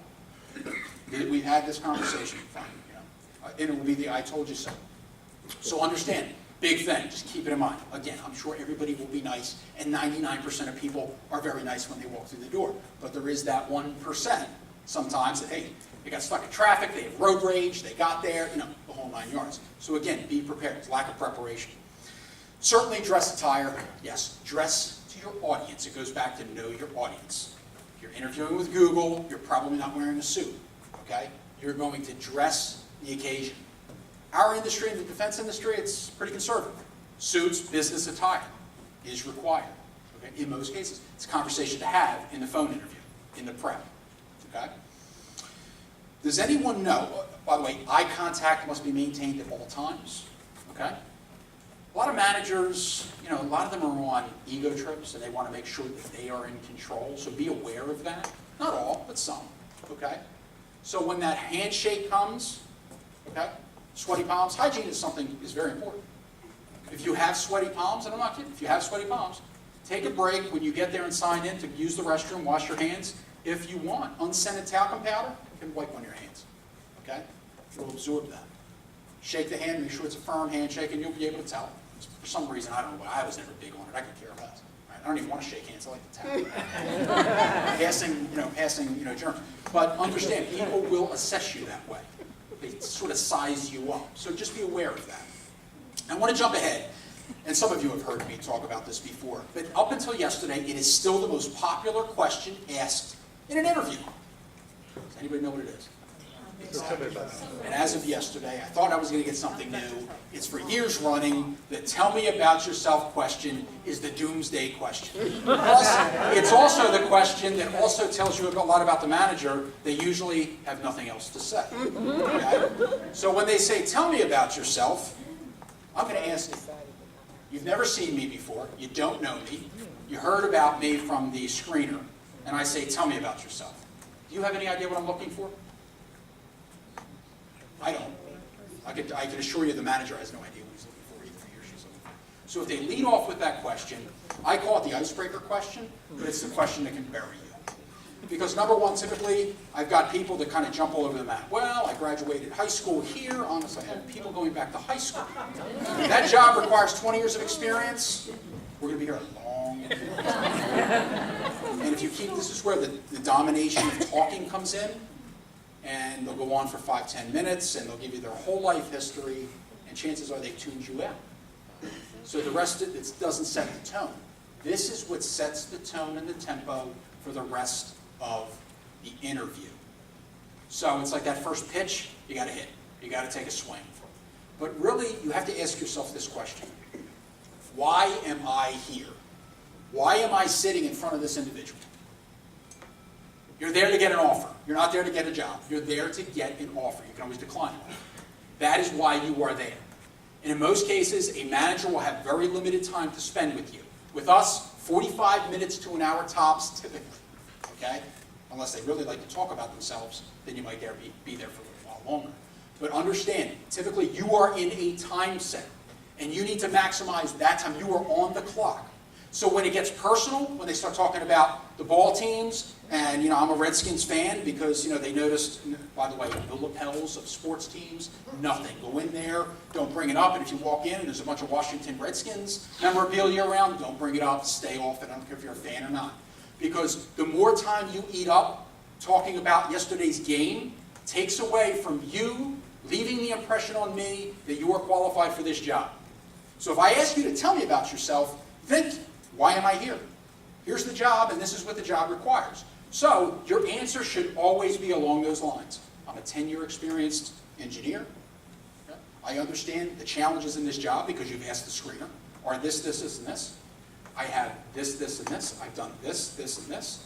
We've had this conversation, fine, and it will be the I told you so. So understand, big thing, just keep it in mind. Again, I'm sure everybody will be nice, and 99% of people are very nice when they walk through the door. But there is that 1% sometimes that, hey, they got stuck in traffic, they have road rage, they got there, the whole 9 yards. So again, be prepared. It's lack of preparation. Certainly dress attire, yes, dress to your audience. It goes back to know your audience. If you're interviewing with Google, you're probably not wearing a suit, okay? You're going to dress the occasion. Our industry, in the defense industry, it's pretty conservative. Suits, business attire is required. Okay? In most cases, it's a conversation to have in the phone interview, in the prep. Okay? Does anyone know, by the way, eye contact must be maintained at all times. Okay? A lot of managers, a lot of them are on ego trips and they want to make sure that they are in control, so be aware of that. Not all, but some. Okay? So when that handshake comes, okay, sweaty palms, hygiene is very important. If you have sweaty palms, and I'm not kidding, if you have sweaty palms, take a break when you get there and sign in to use the restroom, wash your hands. If you want unscented talcum powder, you can wipe on your hands. Okay? It'll absorb that. Shake the hand, make sure it's a firm handshake, and you'll be able to tell. For some reason, I don't know, but I was never big on it. I could care less. Right? I don't even want to shake hands. I like to tap. passing germs. But understand, people will assess you that way. They sort of size you up. So just be aware of that. I want to jump ahead. And some of you have heard me talk about this before. But up until yesterday, it is still the most popular question asked in an interview. Does anybody know what it is? And as of yesterday, I thought I was going to get something new. It's for years running. The tell me about yourself question is the doomsday question. It's also the question that also tells you a lot about the manager. They usually have nothing else to say. Okay? So when they say tell me about yourself, I'm going to ask you. You've never seen me before. You don't know me. You heard about me from the screener. And I say tell me about yourself. Do you have any idea what I'm looking for? I don't. I can assure you the manager has no idea what he's looking for either, he or she's looking for. So if they lead off with that question, I call it the icebreaker question, but it's the question that can bury you. Because number one, typically, I've got people that kind of jump all over the map. Well, I graduated high school here. Honestly, I have people going back to high school. That job requires 20 years of experience. We're going to be here a long time. And if you keep, this is where the domination of talking comes in. And they'll go on for 5-10 minutes, and they'll give you their whole life history, and chances are they've tuned you out. So the rest of it doesn't set the tone. This is what sets the tone and the tempo for the rest of the interview. So it's like that first pitch, you got to hit. You got to take a swing. But really, you have to ask yourself this question. Why am I here? Why am I sitting in front of this individual? You're there to get an offer. You're not there to get a job. You're there to get an offer. You can always decline it. That is why you are there. And in most cases, a manager will have very limited time to spend with you. With us, 45 minutes to an hour tops, typically. Okay? Unless they really like to talk about themselves, then you might be there for a little while longer. But understand, typically you are in a time set. And you need to maximize that time. You are on the clock. So when it gets personal, when they start talking about the ball teams, and I'm a Redskins fan because they noticed, by the way, the lapels of sports teams, nothing. Go in there, don't bring it up, and if you walk in and there's a bunch of Washington Redskins memorabilia around, don't bring it up, stay off it. I don't care if you're a fan or not. Because the more time you eat up talking about yesterday's game takes away from you leaving the impression on me that you are qualified for this job. So if I ask you to tell me about yourself, think, why am I here? Here's the job, and this is what the job requires. So your answer should always be along those lines. I'm a 10-year experienced engineer. Okay? I understand the challenges in this job because you've asked the screener. Or this, and this. I have this, and this. I've done this, and this.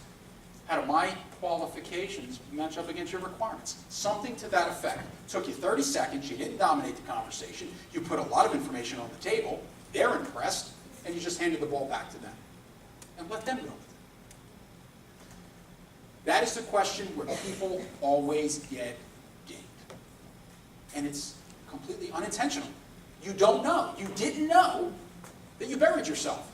How do my qualifications match up against your requirements? Something to that effect. Took you 30 seconds. You didn't dominate the conversation. You put a lot of information on the table. They're impressed. And you just handed the ball back to them. And let them go with it. That is the question where people always get gamed. And it's completely unintentional. You don't know. You didn't know that you buried yourself.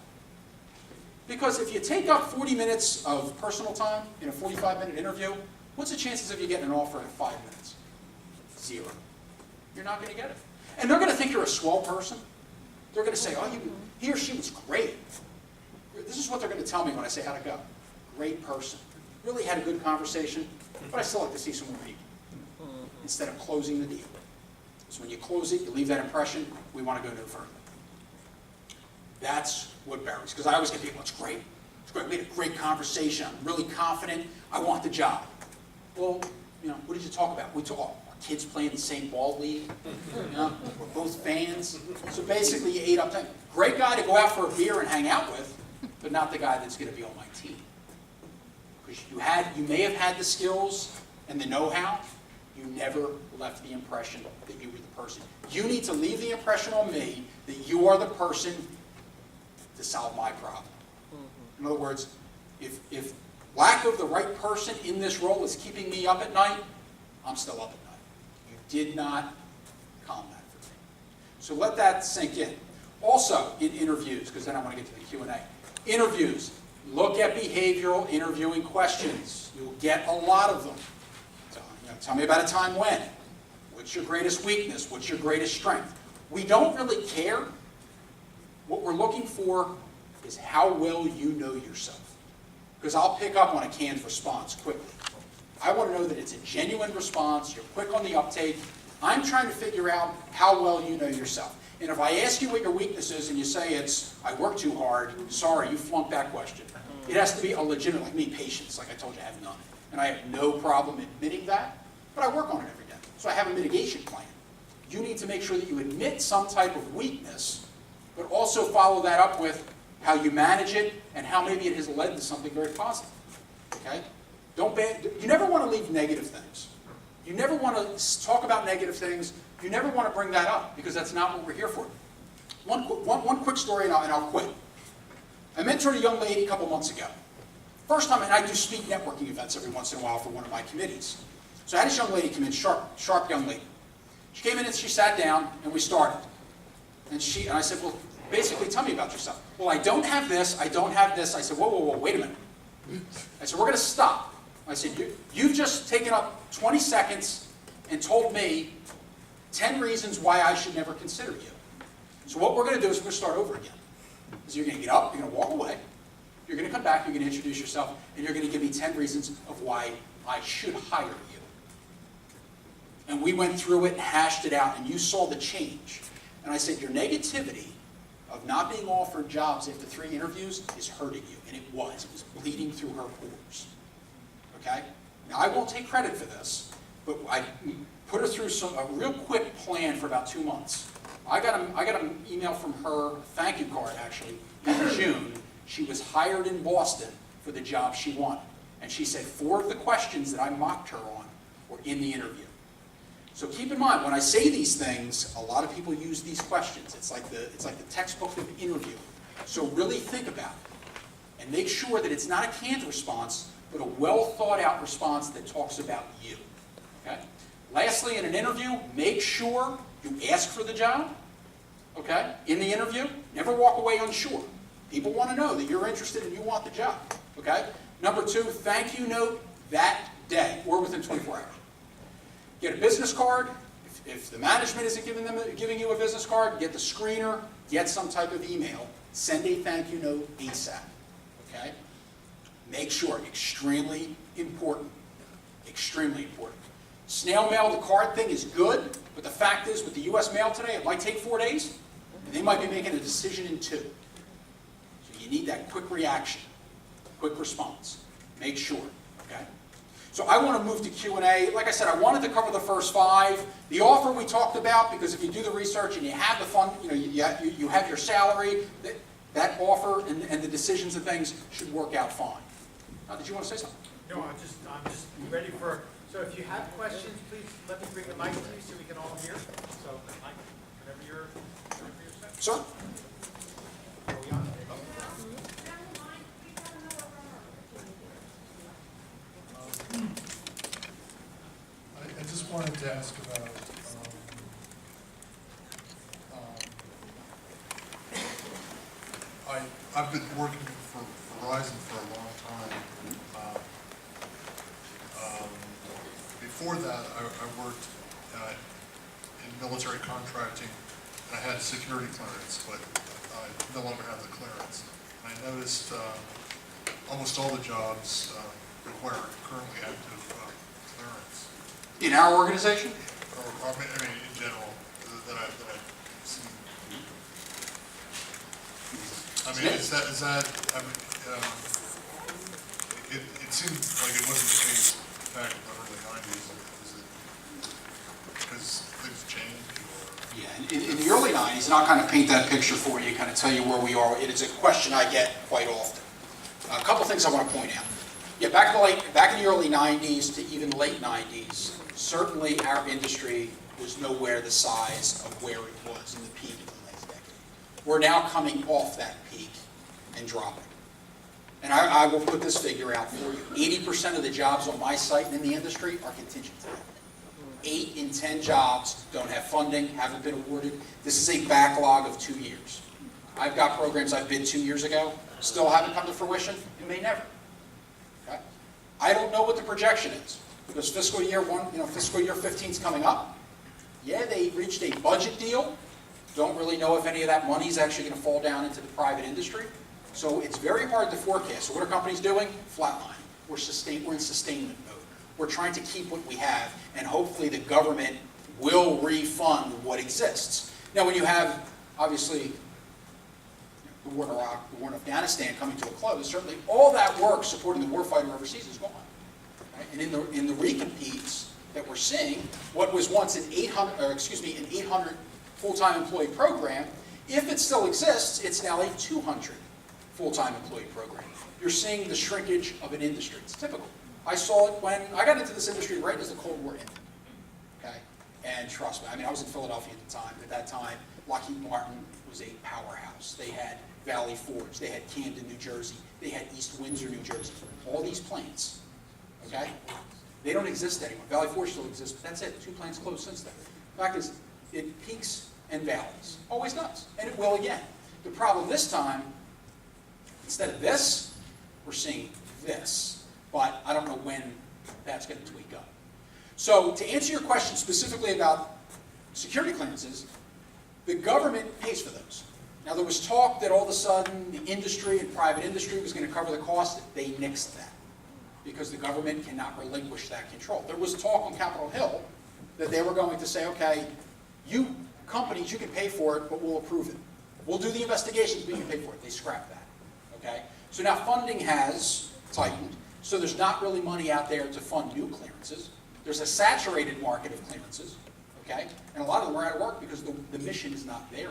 Because if you take up 40 minutes of personal time in a 45-minute interview, what's the chances of you getting an offer in 5 minutes? 0. You're not going to get it. And they're going to think you're a swell person. They're going to say, oh, he or she was great. This is what they're going to tell me when I say, how'd it go? Great person. Really had a good conversation, but I still like to see some more people instead of closing the deal. So when you close it, you leave that impression, we want to go no further. That's what buries. Because I always get people, it's great. It's great. We had a great conversation. I'm really confident. I want the job. Well, what did you talk about? We talked. Our kids play in the same ball league. We're both fans. So basically, you ate up time. Great guy to go out for a beer and hang out with, but not the guy that's going to be on my team. Because you may have had the skills and the know-how. You never left the impression that you were the person. You need to leave the impression on me that you are the person to solve my problem. In other words, if lack of the right person in this role is keeping me up at night, I'm still up at night. You did not calm that for me. So let that sink in. Also, in interviews, because then I want to get to the Q&A. Interviews, look at behavioral interviewing questions. You'll get a lot of them. So, tell me about a time when. What's your greatest weakness? What's your greatest strength? We don't really care. What we're looking for is how well you know yourself. Because I'll pick up on a canned response quickly. I want to know that it's a genuine response, you're quick on the uptake. I'm trying to figure out how well you know yourself. And if I ask you what your weakness is and you say it's, I work too hard, sorry, you flunked that question. It has to be a legitimate, like me, patience, like I told you, I have none. And I have no problem admitting that, but I work on it every day. So I have a mitigation plan. You need to make sure that you admit some type of weakness, but also follow that up with how you manage it and how maybe it has led to something very positive. Okay? You never want to leave negative things. You never want to talk about negative things. You never want to bring that up because that's not what we're here for. One quick story and I'll quit. I mentored a young lady a couple months ago. First time, and I do speed networking events every once in a while for one of my committees. So I had this young lady come in, sharp young lady. She came in and she sat down and we started. And I said, well, basically tell me about yourself. Well, I don't have this, I don't have this. I said, whoa, wait a minute. I said, we're going to stop. I said, you've just taken up 20 seconds and told me 10 reasons why I should never consider you. So what we're going to do is we're going to start over again. So you're going to get up, you're going to walk away, you're going to come back, you're going to introduce yourself, and you're going to give me 10 reasons of why I should hire you. And we went through it and hashed it out, and you saw the change. And I said, your negativity of not being offered jobs after 3 interviews is hurting you. And it was. It was bleeding through her pores. Okay? Now, I won't take credit for this, but I put her through a real quick plan for about 2 months. I got an email from her, thank you card actually, in June. She was hired in Boston for the job she wanted. And she said 4 of the questions that I mocked her on were in the interview. So keep in mind, when I say these things, a lot of people use these questions. It's like the textbook of interviewing. So really think about it. And make sure that it's not a canned response, but a well thought out response that talks about you. Okay? Lastly, in an interview, make sure you ask for the job. Okay? In the interview, never walk away unsure. People want to know that you're interested and you want the job. Okay? Number 2, thank you note that day or within 24 hours. Get a business card. If the management isn't giving you a business card, get the screener, get some type of email. Send a thank you note ASAP. Okay? Make sure, extremely important. Extremely important. Snail mail, the card thing is good, but the fact is with the U.S. mail today, it might take 4 days, and they might be making a decision in 2. So you need that quick reaction, quick response. Make sure. Okay? So I want to move to Q&A. Like I said, I wanted to cover the first 5. The offer we talked about, because if you do the research and you have the fund, you have your salary, that offer and the decisions and things should work out fine. Did you want to say something? No, I'm just ready for, so if you have questions, please let me bring the mic to you so we can all hear. So, Mike, whenever you're set. Sir? Are we on? I just wanted to ask about I've been working for Verizon for a long time. Before that, I worked in military contracting, and I had a security clearance, but I no longer have the clearance. And I noticed almost all the jobs require currently active clearance. In our organization? Or I mean, in general, that I've seen. I mean, is that I mean, it seemed like it wasn't the case back in the early 90s. Is it because things changed? Or? Yeah, in the early 90s, and I'll kind of paint that picture for you, kind of tell you where we are. It is a question I get quite often. A couple things I want to point out. Yeah, back in the early 90s to even late 90s, certainly our industry was nowhere the size of where it was in the peak of the last decade. We're now coming off that peak and dropping. And I will put this figure out for you. 80% of the jobs on my site and in the industry are contingent. 8 in 10 jobs don't have funding, haven't been awarded. This is a backlog of 2 years. I've got programs I bid 2 years ago, still haven't come to fruition, and may never. Okay? I don't know what the projection is, because fiscal year 15 is coming up. Yeah, they reached a budget deal. Don't really know if any of that money is actually going to fall down into the private industry. So it's very hard to forecast. So what are companies doing? Flatline. We're in sustainment mode. We're trying to keep what we have, and hopefully the government will refund what exists. Now, when you have, obviously, the war in Iraq, the war in Afghanistan coming to a close, certainly all that work supporting the warfighter overseas is gone. Right? And in the recompetes that we're seeing, what was once an 800 full-time employee program, if it still exists, it's now a 200 full-time employee program. You're seeing the shrinkage of an industry. It's typical. I saw it when I got into this industry right as the Cold War ended. Okay? And trust me, I mean, I was in Philadelphia at the time. At that time, Lockheed Martin was a powerhouse. They had Valley Forge. They had Camden, New Jersey. They had East Windsor, New Jersey. All these plants. Okay? They don't exist anymore. Valley Forge still exists, but that's it. 2 plants closed since then. The fact is, it peaks and valleys. Always does. And it will again. The problem this time, instead of this, we're seeing this. But I don't know when that's going to tweak up. So to answer your question specifically about security clearances, the government pays for those. Now there was talk that all of a sudden the industry and private industry was going to cover the cost. They nixed that because the government cannot relinquish that control. There was talk on Capitol Hill that they were going to say, okay, you companies, you can pay for it, but we'll approve it. We'll do the investigations, but you can pay for it. They scrapped that. Okay? So now funding has tightened, so there's not really money out there to fund new clearances. There's a saturated market of clearances, okay? And a lot of them are out of work because the mission is not there.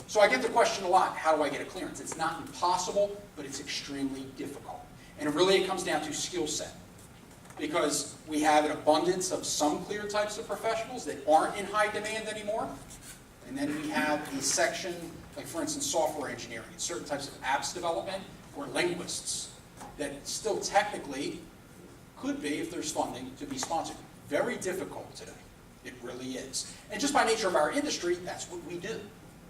So I get the question a lot, how do I get a clearance? It's not impossible, but it's extremely difficult. And it comes down to skill set. Because we have an abundance of some cleared types of professionals that aren't in high demand anymore. And then we have a section, like for instance, software engineering, certain types of apps development, or linguists, that still technically could be, if there's funding, to be sponsored. Very difficult today. It really is. And just by nature of our industry, that's what we do.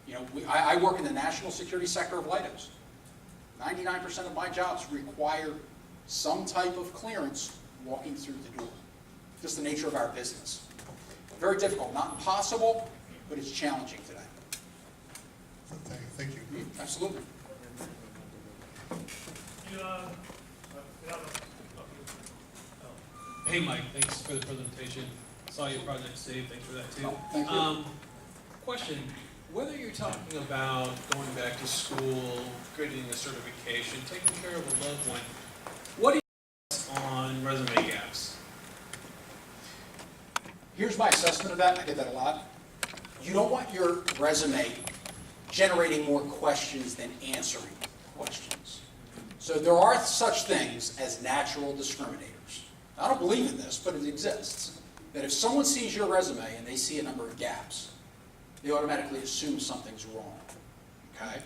You know, I work in the national security sector of Leidos. 99% of my jobs require some type of clearance walking through the door. Just the nature of our business. Very difficult. Not impossible, but it's challenging today. Thank you. Absolutely. Hey Mike, thanks for the presentation. Saw your project saved, thanks for that too. Oh, thank you. Question, whether you're talking about going back to school, getting a certification, taking care of a loved one, what do you think on resume gaps? Here's my assessment of that. I get that a lot. You don't want your resume generating more questions than answering questions. So there are such things as natural discriminators. I don't believe in this, but it exists. That if someone sees your resume and they see a number of gaps, they automatically assume something's wrong. Okay?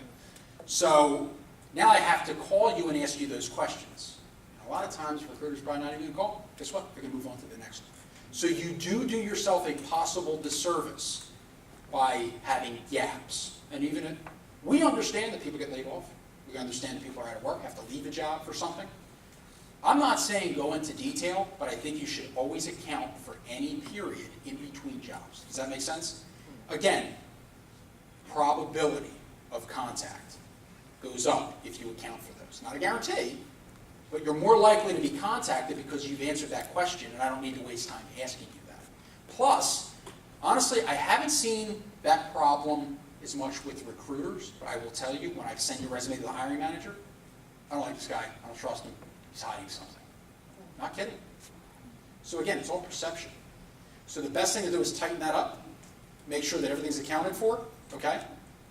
So now I have to call you and ask you those questions. And a lot of times recruiters probably not even going to call. Guess what? They're going to move on to the next one. So you do yourself a possible disservice by having gaps. And even if we understand that people get laid off. We understand that people are out of work, have to leave a job for something. I'm not saying go into detail, but I think you should always account for any period in between jobs. Does that make sense? Again, probability of contact goes up if you account for those. Not a guarantee, but you're more likely to be contacted because you've answered that question, and I don't need to waste time asking you that. Plus, honestly, I haven't seen that problem as much with recruiters, but I will tell you, when I send your resume to the hiring manager, I don't like this guy, I don't trust him, he's hiding something. Not kidding. So again, it's all perception. So the best thing to do is tighten that up, make sure that everything's accounted for, okay?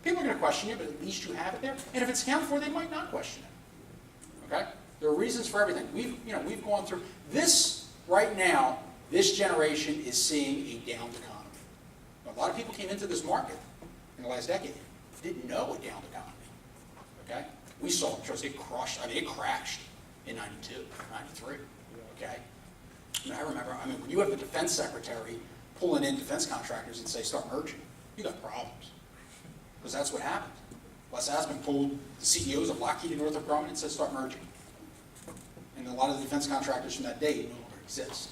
People are going to question you, but at least you have it there. And if it's accounted for, they might not question it, okay? There are reasons for everything. We've gone through this right now. This generation is seeing a downed economy. A lot of people came into this market in the last decade, didn't know a downed economy. Okay, we saw it crushed. I mean, it crashed in '92, '93. Okay, and I remember. I mean, when you have the defense secretary pulling in defense contractors and say start merging, you got problems because that's what happened. Les Asman pulled the CEOs of Lockheed and Northrop Grumman and said, start merging. And a lot of the defense contractors from that day no longer exist.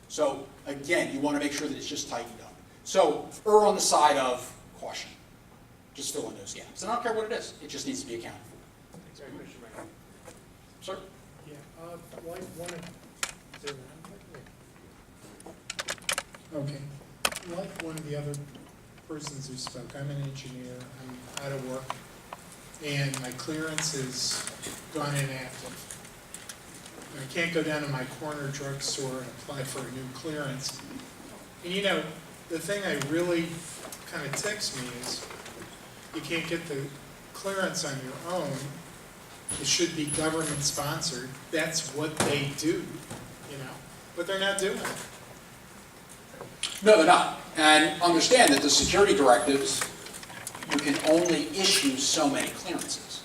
So again, you want to make sure that it's just tightened up. So err on the side of caution. Just fill in those gaps. And I don't care what it is. It just needs to be accounted for. Sir? Yeah, like one of, is there one? Okay, like one of the other persons who spoke, I'm an engineer, I'm out of work, and my clearance has gone inactive. And I can't go down to my corner drugstore and apply for a new clearance. And you know, the thing I really kind of ticks me is you can't get the clearance on your own. It should be government sponsored. That's what they do, you know, but they're not doing it. No, they're not. And understand that the security directives, you can only issue so many clearances.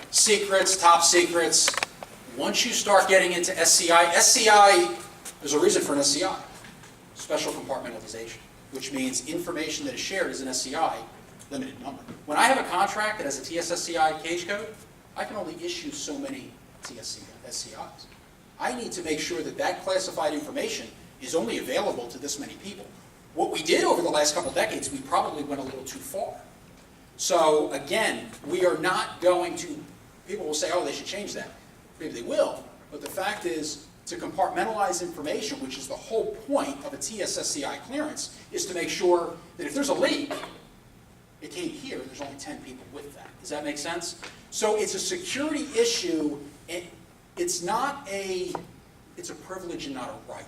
Secrets, top secrets. Once you start getting into SCI, there's a reason for an SCI, special compartmentalization, which means information that is shared as an SCI, limited number. When I have a contract that has a TSSCI cage code, I can only issue so many SCIs. I need to make sure that that classified information is only available to this many people. What we did over the last couple decades, we probably went a little too far. So again, we are not going to, people will say, oh, they should change that. Maybe they will, but the fact is, to compartmentalize information, which is the whole point of a TSSCI clearance, is to make sure that if there's a leak, it came here, there's only 10 people with that. Does that make sense? So it's a security issue. It's a privilege and not a right,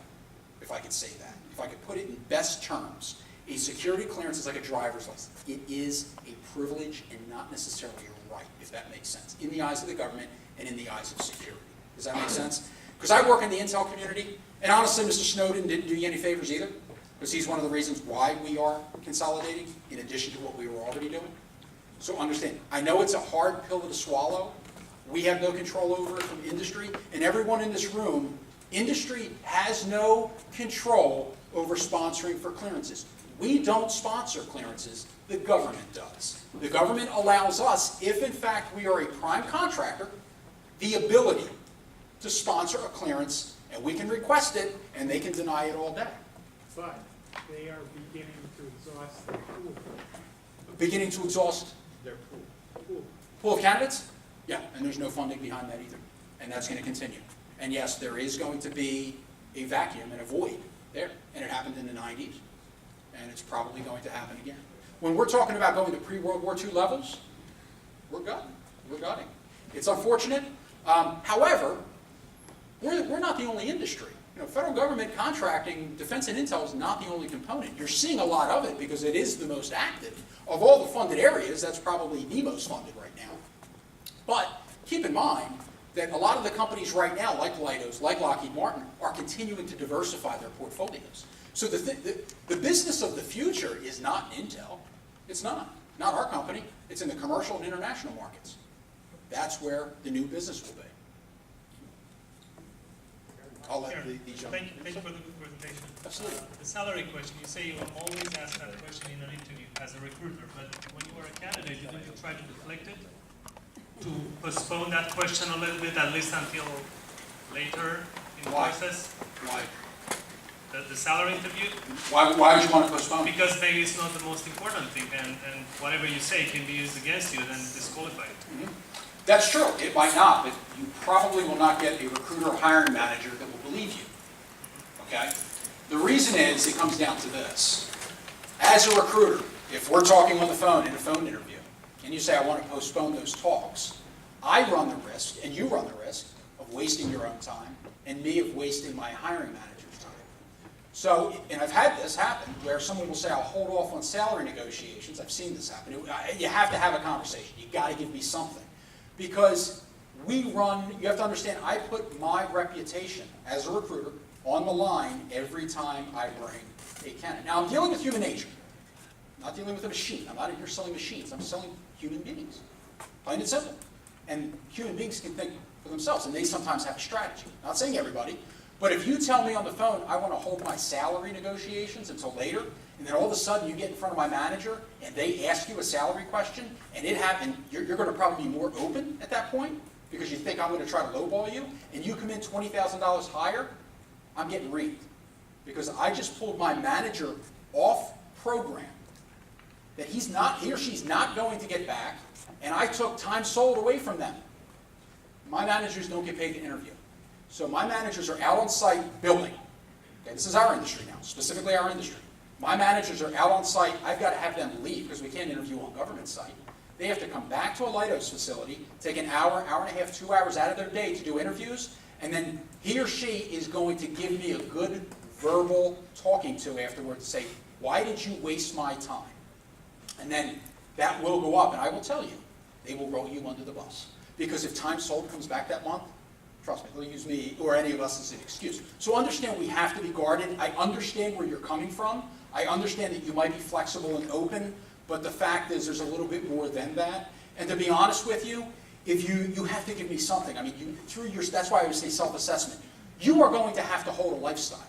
if I could say that. If I could put it in best terms, a security clearance is like a driver's license. It is a privilege and not necessarily a right, if that makes sense, in the eyes of the government and in the eyes of security. Does that make sense? Because I work in the intel community, and honestly, Mr. Snowden didn't do you any favors either, because he's one of the reasons why we are consolidating, in addition to what we were already doing. So understand, I know it's a hard pill to swallow. We have no control over it from industry, and everyone in this room, industry has no control over sponsoring for clearances. We don't sponsor clearances, the government does. The government allows us, if in fact we are a prime contractor, the ability to sponsor a clearance, and we can request it, and they can deny it all day. But they are beginning to exhaust their pool. Beginning to exhaust Their pool. pool of candidates? Yeah, and there's no funding behind that either. And that's going to continue. And yes, there is going to be a vacuum and a void there. And it happened in the 90s. And it's probably going to happen again. When we're talking about going to pre-World War II levels, we're gutting. We're gutting. It's unfortunate. However, we're not the only industry. You know, federal government contracting, defense and intel is not the only component. You're seeing a lot of it because it is the most active. Of all the funded areas, that's probably the most funded right now. But keep in mind that a lot of the companies right now, like Leidos, like Lockheed Martin, are continuing to diversify their portfolios. So the business of the future is not intel. It's not. Not our company. It's in the commercial and international markets. That's where the new business will be. I'll let the gentleman. Thank you for the good presentation. Absolutely. The salary question, you say you always ask that question in an interview as a recruiter, but when you were a candidate, didn't you try to deflect it? To postpone that question a little bit, at least until later in the Why? process? Why? The salary interview? Why would you want to postpone? Because maybe it's not the most important thing, and whatever you say can be used against you, then disqualified. Mm-hmm. That's true. It might not, but you probably will not get a recruiter or hiring manager that will believe you. Okay? The reason is it comes down to this. As a recruiter, if we're talking on the phone in a phone interview, and you say, I want to postpone those talks, I run the risk, and you run the risk, of wasting your own time, and me of wasting my hiring manager's time. So, and I've had this happen, where someone will say, I'll hold off on salary negotiations. I've seen this happen. You have to have a conversation. You got to give me something. Because we run, you have to understand, I put my reputation as a recruiter on the line every time I bring a candidate. Now, I'm dealing with human nature. I'm not dealing with a machine. I'm not in here selling machines. I'm selling human beings. Plain and simple. And human beings can think for themselves, and they sometimes have a strategy. Not saying everybody, But if you tell me on the phone, I want to hold my salary negotiations until later, and then all of a sudden you get in front of my manager and they ask you a salary question, and you're going to probably be more open at that point because you think I'm going to try to lowball you, and you come in $20,000 higher, I'm getting reamed. Because I just pulled my manager off program that he or she's not going to get back, and I took time sold away from them. My managers don't get paid to interview. So my managers are out on site building. Okay, this is our industry now, specifically our industry. My managers are out on site. I've got to have them leave because we can't interview on government site. They have to come back to a Leidos facility, take an hour, hour and a half, 2 hours out of their day to do interviews, and then he or she is going to give me a good verbal talking to afterward to say, why did you waste my time? And then that will go up, and I will tell you, they will roll you under the bus. Because if time sold comes back that month, trust me, they'll use me or any of us as an excuse. So understand we have to be guarded. I understand where you're coming from. I understand that you might be flexible and open, but the fact is there's a little bit more than that. And to be honest with you, if you have to give me something. I mean, that's why I would say self-assessment. You are going to have to hold a lifestyle.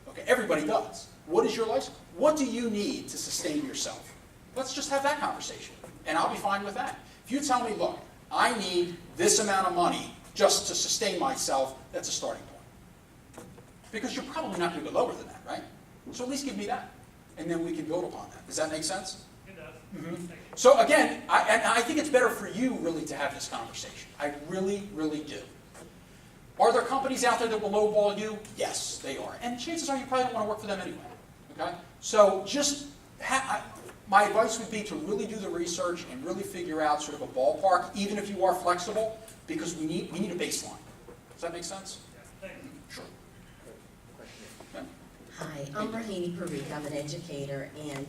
Okay, everybody does. What is your lifestyle? What do you need to sustain yourself? Let's just have that conversation, and I'll be fine with that. If you tell me, look, I need this amount of money just to sustain myself, that's a starting point. Because you're probably not going to go lower than that, right? So at least give me that, and then we can build upon that. Does that make sense? It does. Mm-hmm. So again, I think it's better for you really to have this conversation. I really, really do. Are there companies out there that will lowball you? Yes, they are. And chances are you probably don't want to work for them anyway. Okay? So just my advice would be to really do the research and really figure out sort of a ballpark, even if you are flexible, because we need a baseline. Does that make sense? Yeah, thanks. Sure. Hi, I'm Rahini Parikh. I'm an educator, and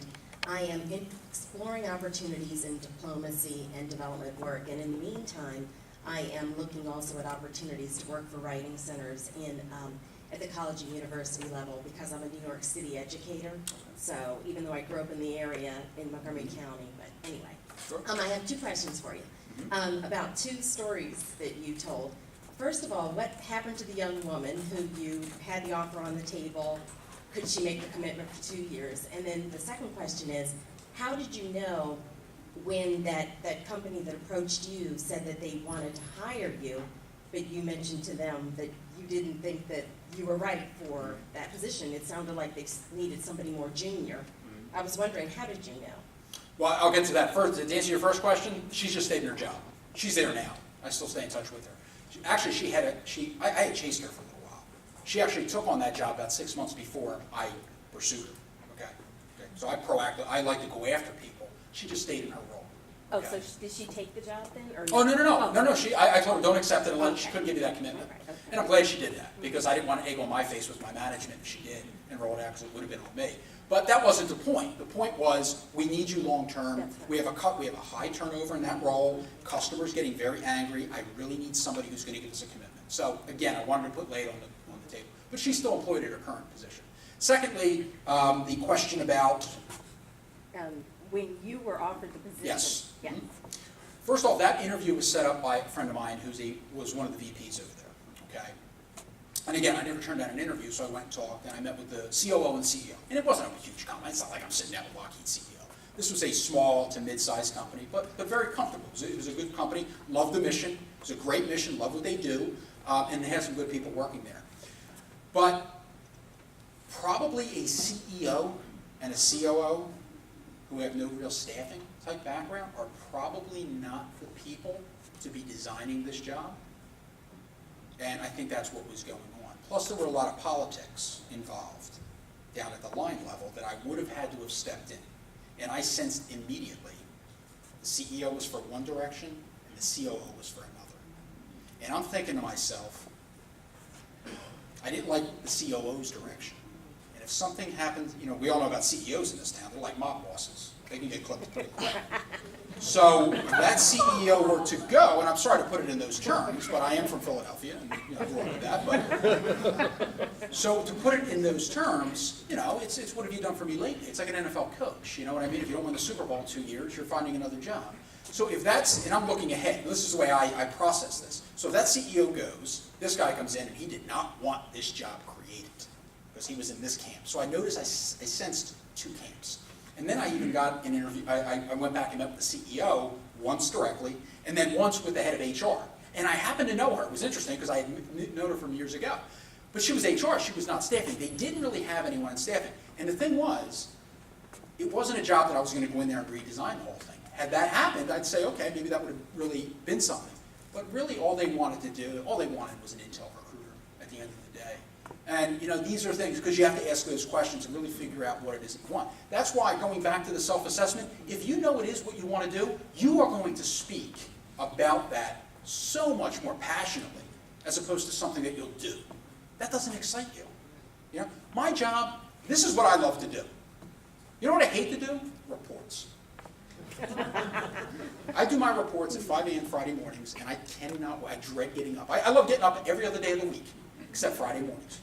I am exploring opportunities in diplomacy and development work. And in the meantime, I am looking also at opportunities to work for writing centers at the college and university level because I'm a New York City educator. So even though I grew up in the area in Montgomery County, but anyway. Sure. I have two questions for you about two stories that you told. First of all, what happened to the young woman who you had the offer on the table? Could she make the commitment for 2 years? And then the second question is, how did you know when that company that approached you said that they wanted to hire you, but you mentioned to them that you didn't think that you were right for that position? It sounded like they needed somebody more junior. I was wondering, how did you know? Well, I'll get to that first. To answer your first question, she's just stayed in her job. She's there now. I still stay in touch with her. Actually, I had chased her for a little while. She actually took on that job about 6 months before I pursued her. Okay. So I like to go after people. She just stayed in her role. Oh, Okay. so did she take the job then? Or Oh, no. Oh. No. I told her, don't accept it unless she couldn't give you that commitment. Okay. And I'm glad she did that, because I didn't want egg on my face with my management if she did and roll it out, because it would have been on me. But that wasn't the point. The point was, we need you long-term. That's right. We have a high turnover in that role. Customers getting very angry. I really need somebody who's going to give us a commitment. So again, I wanted to put Lade on the table. But she's still employed at her current position. Secondly, the question about... When you were offered the position. Yes. Yeah. Mhm. First off, that interview was set up by a friend of mine who was one of the VPs over there, okay? And again, I never turned down an interview, so I went and talked, and I met with the COO and CEO. And it wasn't a huge company. It's not like I'm sitting down with Lockheed CEO. This was a small to mid-sized company, but very comfortable. It was a good company, loved the mission. It was a great mission, loved what they do, and they had some good people working there. But probably a CEO and a COO who have no real staffing type background are probably not the people to be designing this job. And I think that's what was going on. Plus, there were a lot of politics involved down at the line level that I would have had to have stepped in. And I sensed immediately the CEO was for one direction and the COO was for another. And I'm thinking to myself, I didn't like the COO's direction. And if something happened, we all know about CEOs in this town, they're like mob bosses. They can get clipped pretty quick. So if that CEO were to go, and I'm sorry to put it in those terms, but I am from Philadelphia, and I grew up with that. But so to put it in those terms, it's what have you done for me lately? It's like an NFL coach. You know what I mean? If you don't win the Super Bowl in 2 years, you're finding another job. So if that's, and I'm looking ahead, this is the way I process this. So if that CEO goes, this guy comes in and he did not want this job created because he was in this camp. So I noticed I sensed two camps. And then I even got an interview, I went back and met with the CEO once directly, and then once with the head of HR. And I happened to know her. It was interesting because I had known her from years ago. But she was HR, she was not staffing. They didn't really have anyone in staffing. And the thing was, it wasn't a job that I was going to go in there and redesign the whole thing. Had that happened, I'd say, okay, maybe that would have really been something. But really all they wanted to do, all they wanted was an intel recruiter at the end of the day. And these are things, because you have to ask those questions and really figure out what it is that you want. That's why, going back to the self-assessment, if you know it is what you want to do, you are going to speak about that so much more passionately as opposed to something that you'll do. That doesn't excite you. My job, this is what I love to do. You know what I hate to do? Reports. I do my reports at 5 a.m. Friday mornings, and I dread getting up. I love getting up every other day of the week, except Friday mornings,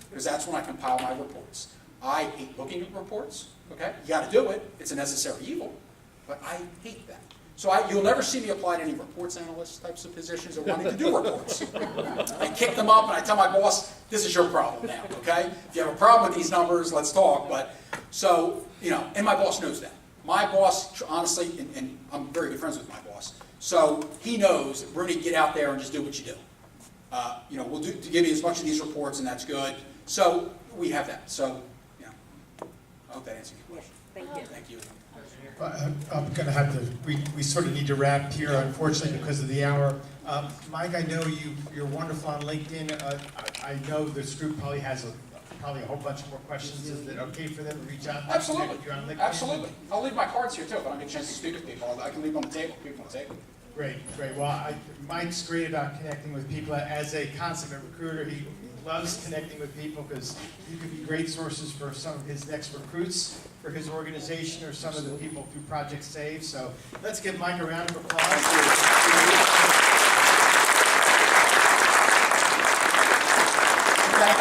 because that's when I compile my reports. I hate looking at reports, okay? You got to do it. It's a necessary evil, but I hate that. So you'll never see me apply to any reports analyst types of positions or wanting to do reports. I kick them up and I tell my boss, this is your problem now, okay? If you have a problem with these numbers, let's talk. But so, and my boss knows that. My boss, honestly, and I'm very good friends with my boss, so he knows, Bruni, get out there and just do what you do. We'll give you as much of these reports, and that's good. So we have that. So, I hope that answers your question. Thank you. Thank you. I'm going to have to, we sort of need to wrap here, unfortunately, because of the hour. Mike, I know you're wonderful on LinkedIn. I know this group probably has probably a whole bunch more questions. Is it okay for them to reach out? Absolutely. You're on LinkedIn? Absolutely. I'll leave my cards here, too, if I don't get a chance to speak with people. I can leave them on the table, people on the table. Great. Well, Mike's great about connecting with people. As a consummate recruiter, he loves connecting with people because you could be great sources for some of his next recruits for his organization or some of the people through Project Save. So let's give Mike a round of applause.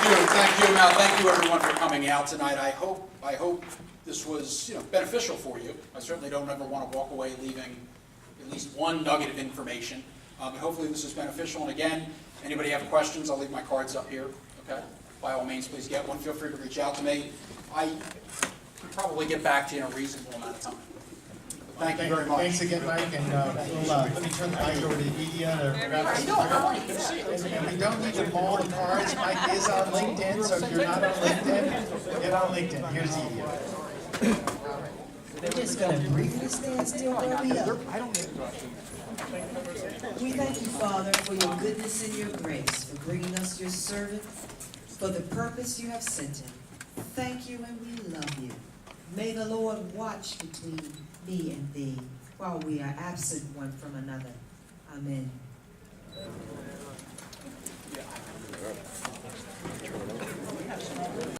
Thank you, Mal. Thank you, everyone, for coming out tonight. I hope this was beneficial for you. I certainly don't ever want to walk away leaving at least one nugget of information. But hopefully this is beneficial. And again, anybody have questions, I'll leave my cards up here. Okay? By all means, please get one. Feel free to reach out to me. I can probably get back to you in a reasonable amount of time. Thank you very much. Thanks again, Mike. And let me turn the mic over to Edia to wrap this up. And we don't need to maul the cards. Mike is on LinkedIn, so if you're not on LinkedIn, get on LinkedIn. Here's Edia. We're just going to briefly stand still where we are. We thank you, Father, for your goodness and your grace, for bringing us your servant, for the purpose you have sent him. Thank you, and we love you. May the Lord watch between me and thee while we are absent one from another. Amen.